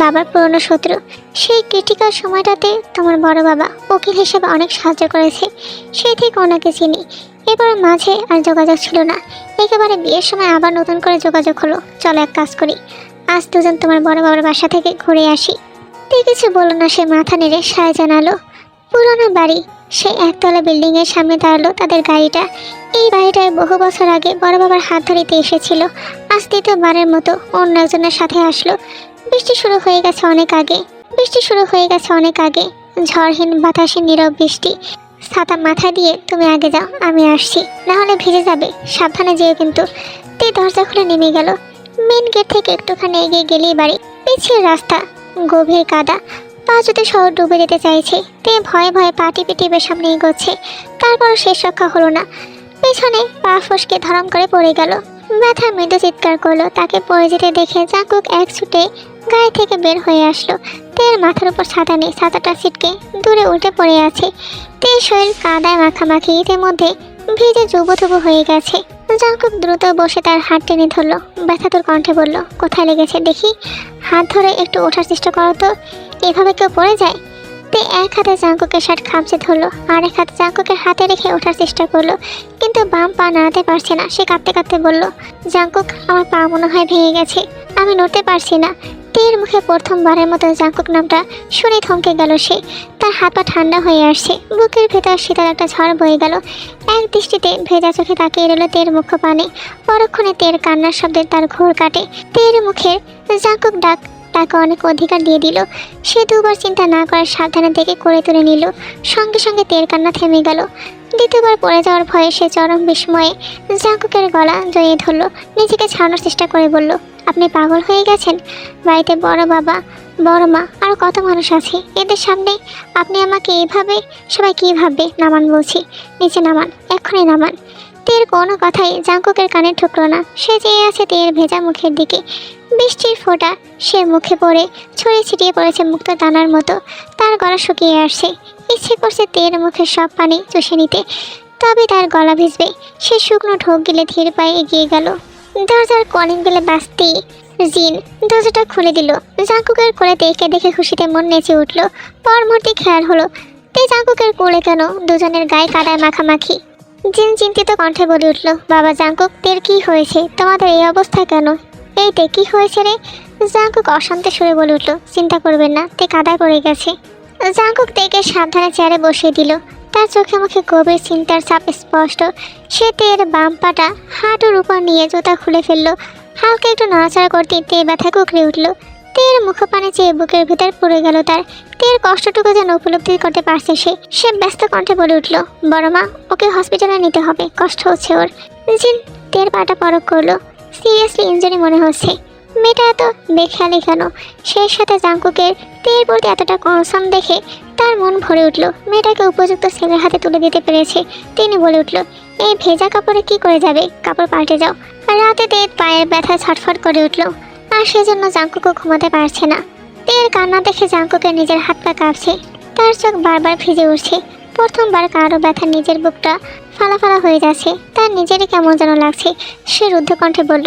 বাবার পুরনো শত্রু। সেই ক্রিটিক্যাল সময়টাতে তোমার বড় বাবা উকিল হিসেবে অনেক সাহায্য করেছে, সেই থেকে ওনাকে চিনি। এবার মাঝে আর যোগাযোগ ছিল না, একেবারে বিয়ের সময় আবার নতুন করে যোগাযোগ হলো। চলো এক কাজ করি, আজ দুজন তোমার বড় বাবার বাসা থেকে ঘুরে আসি। কিছু বলল না, সে মাথা নেড়ে সায় জানালো। পুরোনো বাড়ি, সেই একতলা বিল্ডিংয়ের সামনে দাঁড়ালো তাদের গাড়িটা। এই বাড়িটায় বহু বছর আগে বড় বাবার হাত ধরিতে এসেছিল, আজ দ্বিতীয়বারের মতো অন্য একজনের সাথে আসলো। বৃষ্টি শুরু হয়ে গেছে অনেক আগে, ঝড়হীন বাতাসে নীরব বৃষ্টি। ছাতা মাথায় দিয়ে তুমি আগে যাও, আমি আসছি, না হলে ভিজে যাবে, সাবধানে যেও কিন্তু। তে দরজা খুলে নেমে গেল। মেন গেট থেকে একটুখানি এগিয়ে গেলেই বাড়ি। পিছিয়ে রাস্তা, গভীর কাদা, পা যদি শহর ডুবে যেতে চাইছে। তে ভয়ে ভয়ে পা টিপে টিপে সামনে এগোচ্ছে। তারপরও শেষ রক্ষা হলো না। পেছনে পা ফসকে ধরম করে পড়ে গেল। ব্যথা মৃদু চিৎকার করলো। তাকে পড়ে যেতে দেখে জাঙ্কুক এক ছুটে গাড়ি থেকে বের হয়ে আসলো। তের মাথার উপর ছাতা নেই, ছাতাটা ছিটকে দূরে উল্টে পড়ে আছে। তের শরীর কাদায় মাখামাখি, ইতিমধ্যে ভিজে জুবুথুবু হয়ে গেছে। জাঙ্কুক দ্রুত বসে তার হাত টেনে ধরলো। ব্যথাতুর কণ্ঠে বলল, কোথায় লেগেছে দেখি? হাত ধরে একটু ওঠার চেষ্টা করো তো, এভাবে কেউ পড়ে যায়? তে এক হাতে জাঙ্কুকের শার্ট খামচে ধরলো, আর এক হাতে জাঙ্কুকের হাতে রেখে ওঠার চেষ্টা করলো, কিন্তু বাম পা নাড়াতে পারছে না। সে কাঁদতে কাঁদতে বলল, জাঙ্কুক, আমার পা মনে হয় ভেঙে গেছে, আমি নড়তে পারছি না। তের মুখে প্রথমবারের মতো জাঙ্কুক নামটা শুনে থমকে গেল সে। তার হাত পা ঠান্ডা হয়ে আসছে, বুকের ভেতর শীতল একটা ঝড় বয়ে গেল। এক দৃষ্টিতে ভেজা চোখে তাকিয়ে রইল তের মুখ পানে। পরক্ষণে তের কান্নার শব্দে তার ঘোর কাটে। তের মুখের জাঙ্কুক ডাক তাকে অনেক অধিকার দিয়ে দিল। সে দুবার চিন্তা না করার সাবধানে দেখে করে তুলে নিল। সঙ্গে সঙ্গে তের কান্না থেমে গেল। দ্বিতীয়বার পড়ে যাওয়ার ভয়ে সে চরম বিস্ময়ে জাঙ্কুকের গলা জড়িয়ে ধরল। নিজেকে ছাড়ানোর চেষ্টা করে বলল, আপনি পাগল হয়ে গেছেন? বাড়িতে বড় বাবা, বড় মা আর কত মানুষ আছে, এদের সামনে আপনি আমাকে এইভাবে? সবাই কী ভাববে? নামান বলছি, নিচে নামান, এক্ষুনি নামান। তের কোনো কথাই জাঙ্কুকের কানে ঠুকলো না। সে চেয়ে আছে তের ভেজা মুখের দিকে। বৃষ্টির ফোঁটা সে মুখে পড়ে ছড়িয়ে ছিটিয়ে পড়েছে মুক্ত দানার মতো। তার গলা শুকিয়ে আসছে, ইচ্ছে করছে তের মুখের সব পানি চুষে নিতে, তবে তার গলা ভিজবে। সে শুকনো ঢোক গিলে ধীর পায়ে এগিয়ে গেল। দরজার কলিং বেলে বাজতেই জিন দরজাটা খুলে দিল। জাঙ্কুকের কোলে তেকে দেখে খুশিতে মন নেচে উঠল। পর মুহূর্তে খেয়াল হলো তে জাঙ্কুকের কোলে কেন, দুজনের গায়ে কাদায় মাখামাখি। জিন চিন্তিত কণ্ঠে বলে উঠল, বাবা জাঙ্কুক, তের কি হয়েছে? তোমাদের এই অবস্থা কেন? এই তে, কি হয়েছে রে? জাঙ্কুক অশান্তে সুরে বলে উঠল, চিন্তা করবেন না, তে কাদায় পড়ে গেছে। জাঙ্কুক তেকে সাবধানে চেয়ারে বসিয়ে দিল। তার চোখে মুখে গভীর চিন্তার ছাপ স্পষ্ট। সে তের বাম পাটা হাঁটুর উপর নিয়ে জুতা খুলে ফেলল। হালকা একটু নড়াচড়া করতে তে ব্যথা কুকড়ে উঠল। তের মুখপানে চেয়ে বুকের ভিতর পড়ে গেল তার। তের কষ্টটুকু যেন উপলব্ধি করতে পারছে সে ব্যস্ত কণ্ঠে বলে উঠল, বড় মা, ওকে হসপিটালে নিতে হবে, কষ্ট হচ্ছে ওর। জিন তের পাটা পরখ করলো। সিরিয়াসলি ইনজুরি মনে হচ্ছে। মেয়েটা এত বেখেয়ালি কেন? সেই সাথে জাঙ্কুকের তের প্রতি এতটা কনসার্ন দেখে তার মন ভরে উঠল। মেয়েটাকে উপযুক্ত ছেলের হাতে তুলে দিতে পেরেছে। তিনি বলে উঠল, এই ভেজা কাপড়ে কি করে যাবে? কাপড় পাল্টে যাও। রাতে তে পায়ের ব্যথা ছটফট করে উঠল, আর সেজন্য জাঙ্কুকও ঘুমাতে পারছে না। তের কান্না দেখে জাঙ্কুকের নিজের হাত পা কাঁপছে, তার চোখ বারবার ভিজে উঠছে। প্রথমবার কারো ব্যথা নিজের বুকটা ফালা ফালা হয়ে যাচ্ছে, তার নিজেরই কেমন যেন লাগছে। সে রুদ্ধ কণ্ঠে বলল,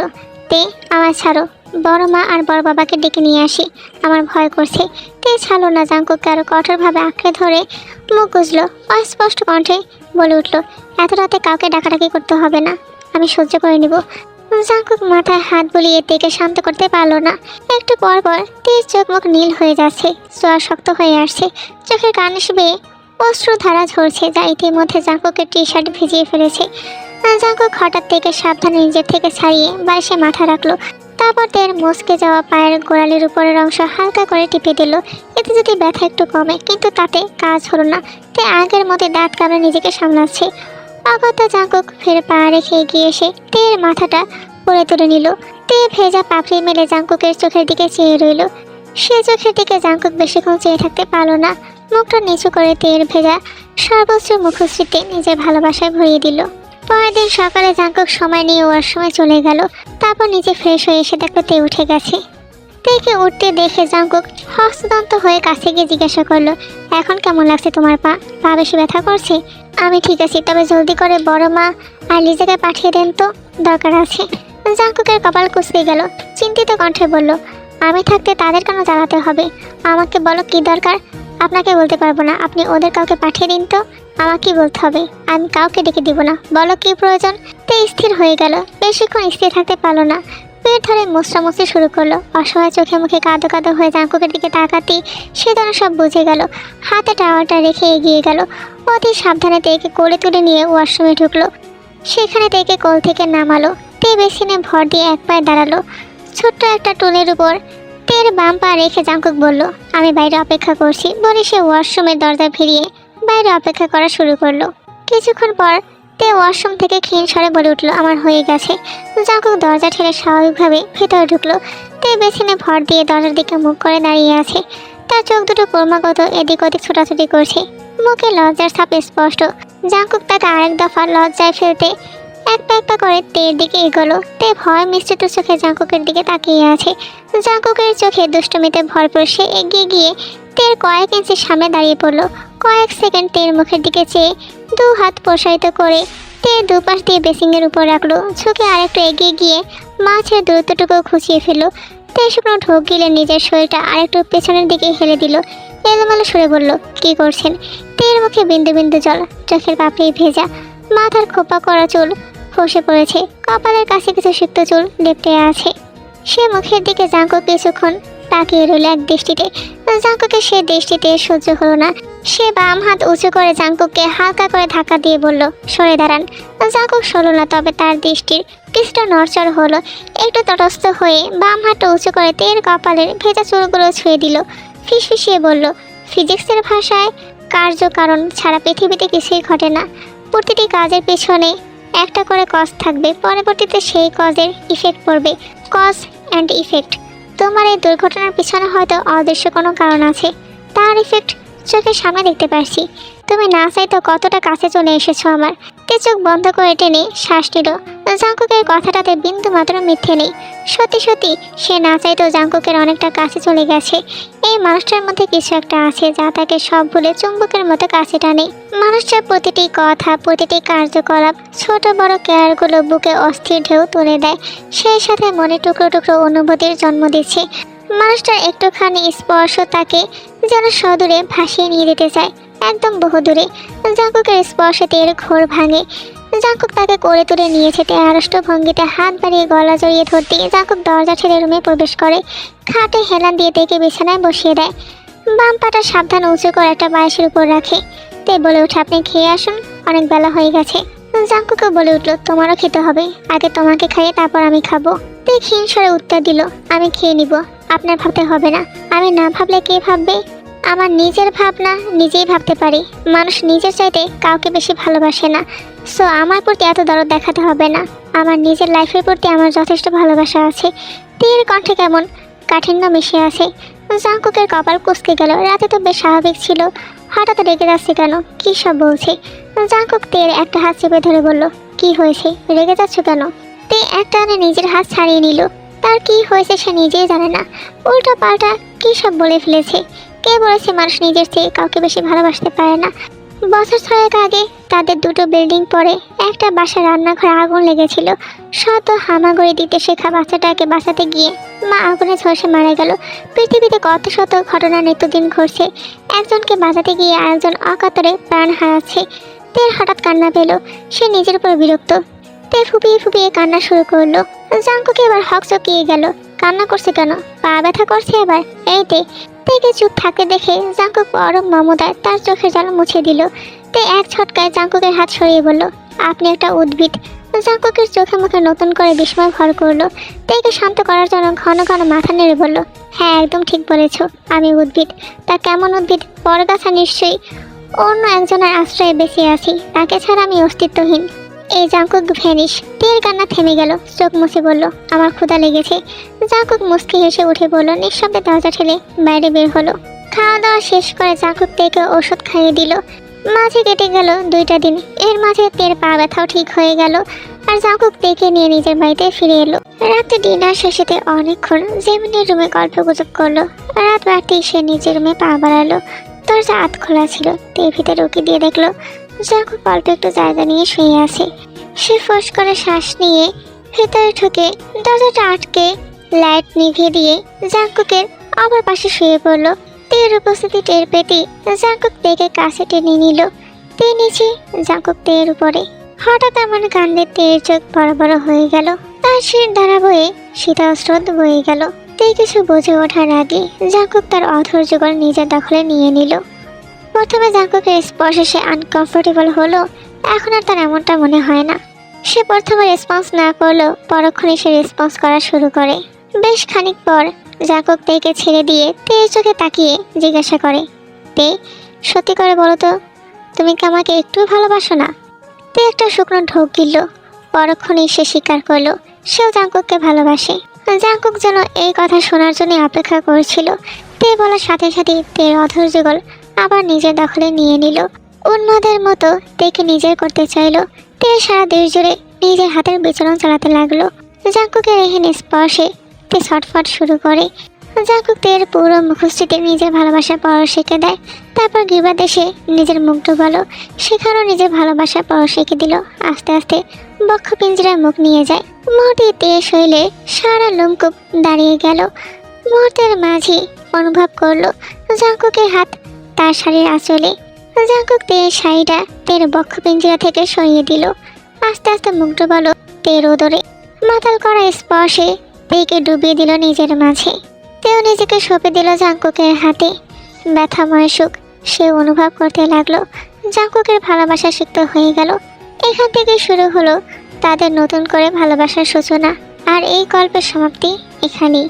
তে আমার ছাড়ো, বড় মা আর বড় বাবাকে ডেকে নিয়ে আসি, আমার ভয় করছে। তে ছাড়লো না, জাঙ্কুককে আরো কঠোরভাবে আঁকড়ে ধরে মুখ গুজলো, অস্পষ্ট কণ্ঠে বলে উঠল, এত রাতে কাউকে ডাকাডাকি করতে হবে না, আমি সহ্য করে নিব। জাঙ্কুক মাথায় হাত বুলিয়ে তেকে শান্ত করতে পারলো না। একটু পর পর তের চোখ মুখ নীল হয়ে যাচ্ছে, সোয়া শক্ত হয়ে আসছে, চোখের কার্নিশ বেয়ে অশ্রুধারা ঝরছে, যা ইতিমধ্যে জাঙ্কুকের টি শার্ট ভিজিয়ে ফেলেছে। জাঙ্কুক হঠাৎ থেকে সাবধানে নিজের থেকে ছাড়িয়ে বালিশে মাথা রাখলো, তারপর তের মস্কে যাওয়া পায়ের গোড়ালির উপরের অংশ হালকা করে টিপে দিল। এতে যদি ব্যথা একটু কমে, কিন্তু তাতে কাজ হলো না। তে আগের মতো দাঁত কামড়ে নিজেকে সামলাচ্ছে। অগত্যা জাঙ্কুক ফের পা রেখে এগিয়ে এসে তের মাথাটা পরে তুলে নিল। তে ভেজা পাপড়ি মেলে জাঙ্কুকের চোখের দিকে চেয়ে রইল। সে চোখের দিকে জাঙ্কুক বেশিক্ষণ চেয়ে থাকতে পারল না। মুখটা নিচু করে তের ভেজা সর্বোচ্চ মুখশ্রীতে নিজের ভালোবাসায় ভরিয়ে দিল। পরের দিন সকালে জাঙ্কুক সময় নিয়ে ওয়াশরুমে চলে গেল। তারপর নিজে ফ্রেশ হয়ে এসে দেখলো তে উঠে গেছে। তেকে উঠতে দেখে জাঙ্কুক হস্তদন্ত হয়ে কাছে গিয়ে জিজ্ঞাসা করলো, এখন কেমন লাগছে তোমার পা? পা বেশি ব্যথা করছে? আমি ঠিক আছি, তবে জলদি করে বড় মা আর লিজাকে পাঠিয়ে দেন তো, দরকার আছে। জাঙ্কুকের কপাল কুঁচকে গেল, চিন্তিত কণ্ঠে বলল, আমি থাকতে তাদের কেন জ্বালাতে হবে? আমাকে বলো কি দরকার? আপনাকে বলতে পারবো না, আপনি ওদের কাউকে পাঠিয়ে দিন তো। আমাকে বলতে হবে, আমি কাউকে ডেকে দিব না, বলো কি প্রয়োজন? তে স্থির হয়ে গেল, বেশিক্ষণ স্থির থাকতে পারলো না, পেট ধরে মোছামুছি শুরু করলো। অসহায় চোখে মুখে কাঁদো কাঁদো হয়ে জাঙ্কুকের দিকে তাকাতেই সে যেন সব বুঝে গেল। হাতে টাওয়ালটা রেখে এগিয়ে গেল, অতি সাবধানে তেকে কোলে তুলে নিয়ে ওয়াশরুমে ঢুকলো। সেখানে তেকে কোল থেকে নামালো। তে বেসিনে ভর দিয়ে এক পায়ে দাঁড়ালো, ছোট্ট একটা টুলের উপর তের বাম পা রেখে জাঙ্কুক বলল, আমি বাইরে অপেক্ষা করছি বলে সে ওয়াশরুমের দরজা ফিরিয়ে বাইরে অপেক্ষা করা শুরু করলো। কিছুক্ষণ পর তে ওয়াশরুম থেকে ক্ষীণ স্বরে বলে উঠলো, আমার হয়ে গেছে। জাঙ্কুক দরজা ঠেলে স্বাভাবিকভাবে ভেতরে ঢুকলো। তে বেসিনে ভর দিয়ে দরজার দিকে মুখ করে দাঁড়িয়ে আছে, তার চোখ দুটো ক্রমাগত এদিক ওদিক ছোটাছুটি করছে, মুখে লজ্জার ছাপ স্পষ্ট। জাঙ্কুক তাকে আরেক দফা লজ্জায় ফেলতে এক পা করে তের দিকে এগোলো। তে ভয় মিশ্রিত চোখে জাঙ্কুকের দিকে তাকিয়ে আছে। জাঙ্কুকের চোখে দুষ্টমিতে ভরপুর। সে এগিয়ে গিয়ে তের কয়েক ইঞ্চি সামনে দাঁড়িয়ে পড়লো। কয়েক সেকেন্ড তের মুখের দিকে চেয়ে দু হাত প্রসারিত করে তে দুপাশ দিয়ে বেসিংয়ের উপর রাখলো। ঝুঁকে আরেকটু এগিয়ে গিয়ে মাছের দূরত্বটুকু খুঁচিয়ে ফেললো। তে শুকনো ঢোক গিলে নিজের শরীরটা আরেকটু পেছনের দিকে হেলে দিল। এলোমেলো সরে বলল, কি করছেন? তের মুখে বিন্দু বিন্দু জল, চোখের পাপড়ি ভেজা, মাথার খোপা করা চুল খসে পড়েছে, কপালের কাছে কিছু সিক্ত চুল লেপটে আছে। সে মুখের দিকে জাঙ্কুক কিছুক্ষণ তাকিয়ে রইল এক দৃষ্টিতে। জাঙ্কুকে সে দৃষ্টিতে সহ্য হলো না। সে বাম হাত উঁচু করে জাঙ্কুককে হালকা করে ধাক্কা দিয়ে বলল, সরে দাঁড়ান। জাঙ্কুক সরল না, তবে তার দৃষ্টির কিছুটা নড়চড় হলো। একটু তটস্থ হয়ে বাম হাতটা উঁচু করে তের কপালের ভেজা চুলগুলো ছুঁয়ে দিল। ফিসফিসিয়ে বলল, ফিজিক্সের ভাষায় কার্যকারণ ছাড়া পৃথিবীতে কিছুই ঘটে না। প্রতিটি কাজের পেছনে একটা করে কজ থাকবে, পরবর্তীতে সেই কজের ইফেক্ট পড়বে। Cause and effect. তোমার এই দুর্ঘটনার পিছনে হয়তো অদৃশ্য কোনো কারণ আছে, তার ইফেক্ট চোখের সামনে দেখতে পারছি। তুমি না চাইতো কতটা কাছে চলে এসেছো আমার। তে চোখ বন্ধ করে টেনে শ্বাস নিল। জাঙ্কুকের কথাটাতে বিন্দু মাত্র মিথ্যে নেই। সত্যি সত্যি সে না চাইতো জাঙ্কুকের অনেকটা কাছে চলে গেছে। এই মানুষটার মধ্যে কিছু একটা আছে যা তাকে সব ভুলে চুম্বকের মতো কাছে টানে। মানুষটার প্রতিটি কথা, প্রতিটি কার্যকলাপ, ছোট বড় কেয়ারগুলো বুকে অস্থির ঢেউ তুলে দেয়, সেই সাথে মনে টুকরো টুকরো অনুভূতির জন্ম দিচ্ছে। মানুষটার একটুখানি স্পর্শ তাকে যেন সদূরে ভাসিয়ে নিয়ে যেতে চায়, একদম বহুদূরে। জাঙ্কুকের স্পর্শে তের ঘোর ভাঙে। জাঙ্কুক তাকে কোলে তুলে নিয়েছে। তে আড়ষ্ট ভঙ্গিতে হাত বাড়িয়ে গলা জড়িয়ে ধরতে জাঙ্কুক দরজা ঠেলে রুমে প্রবেশ করে। খাটে হেলান দিয়ে তেকে বিছানায় বসিয়ে দেয়। বাম পাটা সাবধান উঁচু করে একটা বালিশের উপর রাখে। তে বলে ওঠে, আপনি খেয়ে আসুন, অনেক বেলা হয়ে গেছে। জাঙ্কুকও বলে উঠল, তোমারও খেতে হবে, আগে তোমাকে খাইয়ে তারপর আমি খাবো। তে ক্ষীণ স্বরে উত্তর দিল, আমি খেয়ে নিব, আপনার ভাবতে হবে না। আমি না ভাবলে কে ভাববে? আমার নিজের ভাবনা নিজেই ভাবতে পারি। মানুষ নিজের চাইতে কাউকে বেশি ভালোবাসে না। সো আমার প্রতি এত দরদ দেখাতে হবে না। আমার নিজের লাইফের প্রতি আমার যথেষ্ট ভালোবাসা আছে। তের কণ্ঠে কেমন কাঠিন্য মিশে আছে। জাঙ্কুকের কপাল কুঁচকে গেল। রাতে তো বেশ স্বাভাবিক ছিল, হঠাৎ রেগে যাচ্ছে কেন, কী সব বলছে? জাঙ্কুক তের একটা হাত চেপে ধরে বলল, কি হয়েছে, রেগে যাচ্ছ কেন? তে একটা নিজের হাত ছাড়িয়ে নিল। তার কি হয়েছে সে নিজেই জানে না, উল্টো পাল্টা কী সব বলে ফেলেছে। কে বলেছে মানুষ নিজের চেয়ে কাউকে বেশি ভালোবাসতে পারে না? বছর 6 আগে তাদের দুটো বিল্ডিং পরে একটা বাসার রান্নাঘরে আগুন লেগেছিল। শত হামাগুড়ি দিতে শেখা বাচ্চাটাকে বাঁচাতে গিয়ে মা আগুনে ঝলসে মারা গেল। পৃথিবীতে কত শত ঘটনা নিত্যদিন ঘটছে, একজনকে বাঁচাতে গিয়ে আরেকজন অকাতরে প্রাণ হারাচ্ছে। তের হঠাৎ কান্না পেল। সে নিজের উপর বিরক্ত। তে ফুপিয়ে ফুপিয়ে কান্না শুরু করলো। জাঙ্কুকে এবার হক চকিয়ে গেল। কান্না করছে কেন? পা ব্যথা করছে এবার? এই তেকে চুপ থাকতে দেখে জাঙ্কুক পরম মমতায় তার চোখের জল মুছে দিল। তে এক ছটকায় জাঙ্কুকের হাত সরিয়ে বলল, আপনি একটা উদ্ভিদ। জাঙ্কুকের চোখে মুখে নতুন করে বিস্ময় ভর করলো। তেকে শান্ত করার জন্য ঘন ঘন মাথা নেড়ে বলল, হ্যাঁ একদম ঠিক বলেছ, আমি উদ্ভিদ। তা কেমন উদ্ভিদ? বড়গাছা নিশ্চয়ই। অন্য একজনের আশ্রয়ে বেঁচে আছি, তাকে ছাড়া আমি অস্তিত্বহীন। এই জাঙ্কুক ভ্যানিশ। তের কান্না থেমে গেল। চোখ মুছে বলল, আমার ক্ষুধা লেগেছে। জাঙ্কুক মুচকি হেসে উঠে বলল, নিঃশব্দে দরজা ঠেলে বাইরে বের হলো। খাওয়া দাওয়া শেষ করে জাঙ্কুক তেকে ওষুধ খাইয়ে দিল। মাঝে কেটে গেল 2টা দিন। এর মাঝে তের পা ব্যথাও ঠিক হয়ে গেল। আর জাঙ্কুক তেকে নিয়ে নিজের বাড়িতে ফিরে এলো। রাতে ডিনার শেষেতে অনেকক্ষণ জেমিনের রুমে গল্প গুজব করলো। রাত বাড়তেই সে নিজের রুমে পা বাড়ালো। দরজা আধ খোলা ছিল। তে ভিতরে উকি দিয়ে দেখলো জাঙ্কুক অল্প একটু জায়গা নিয়ে শুয়ে আছে। সে ফোঁস করে শ্বাস নিয়ে ভেতরে ঢুকে দরজাটা আটকে লাইট নিভিয়ে দিয়ে জাঙ্কুকের আবার পাশে শুয়ে পড়ল। তের উপস্থিতি টের পেতেই জাঙ্কুক তেকে কাছে টেনে নিল। তে নিচে, জাঙ্কুক তের উপরে। হঠাৎ এমন কাণ্ডে তের চোখ বড় বড় হয়ে গেল। তার শির ধারা বয়ে শীতল স্রোত বয়ে গেল। তে কিছু বুঝে ওঠার আগে জাঙ্কুক তার অধৈর্যগল নিজের দখলে নিয়ে নিল। প্রথমে জাঙ্কুকের স্পর্শে সে আনকমফোর্টেবল হলো। এখন আর তার এমনটা মনে হয় না। সে প্রথমে রেসপন্স না করলেও পরক্ষণে সে রেসপন্স করা শুরু করে। বেশ খানিক পর জাঙ্কুক তেকে ছেড়ে দিয়ে তের চোখে তাকিয়ে জিজ্ঞাসা করে, তে সত্যি করে বলো তো, তুমি কি আমাকে একটু ভালোবাসো না? তে একটা শুকনো ঢোক গিলল। পরক্ষণেই সে স্বীকার করলো সেও জাঙ্কুককে ভালোবাসে। জাঙ্কুক যেন এই কথা শোনার জন্য অপেক্ষা করছিল। তে বলার সাথে সাথে তের অধৈর্যগল আবার নিজের দখলে নিয়ে নিল। উন্মাদের মতো তেকে নিজের করতে চাইল। তে সারা দেশ জুড়ে নিজের হাতের বিচরণ চালাতে লাগলো। জাঙ্কুকের এহেন স্পর্শে তে ছটফট শুরু করে। জাঙ্কুক তের পুরো মুখশ্রীতে নিজের ভালোবাসার পরশ শিখে দেয়। তারপর গিবা দেশে নিজের মুখ ডুবালো। সেখানেও নিজের ভালোবাসার পরশ শিখে দিল। আস্তে আস্তে বক্ষ পিঞ্জরায় মুখ নিয়ে যায়। মুহূর্তে তে শৈলে সারা লোমকূপ দাঁড়িয়ে গেল। মুহূর্তের মাঝে অনুভব করলো জাঙ্কুকের হাত তার শাড়ির আঁচলে। জাঙ্কুক তের শাড়িটা তের বক্ষ পিঞ্জরা থেকে সরিয়ে দিল। আস্তে আস্তে মুখ ডুবালো তের ওদরে। মাতাল করা স্পর্শে তেকে ডুবিয়ে দিল নিজের মাঝে। তেও নিজেকে সঁপে দিল জাঙ্কুকের হাতে। ব্যথাময় সুখ সে অনুভব করতে লাগলো। জাঙ্কুকের ভালোবাসা সিক্ত হয়ে গেল। এখান থেকে শুরু হলো তাদের নতুন করে ভালোবাসার সূচনা। আর এই গল্পের সমাপ্তি এখানেই।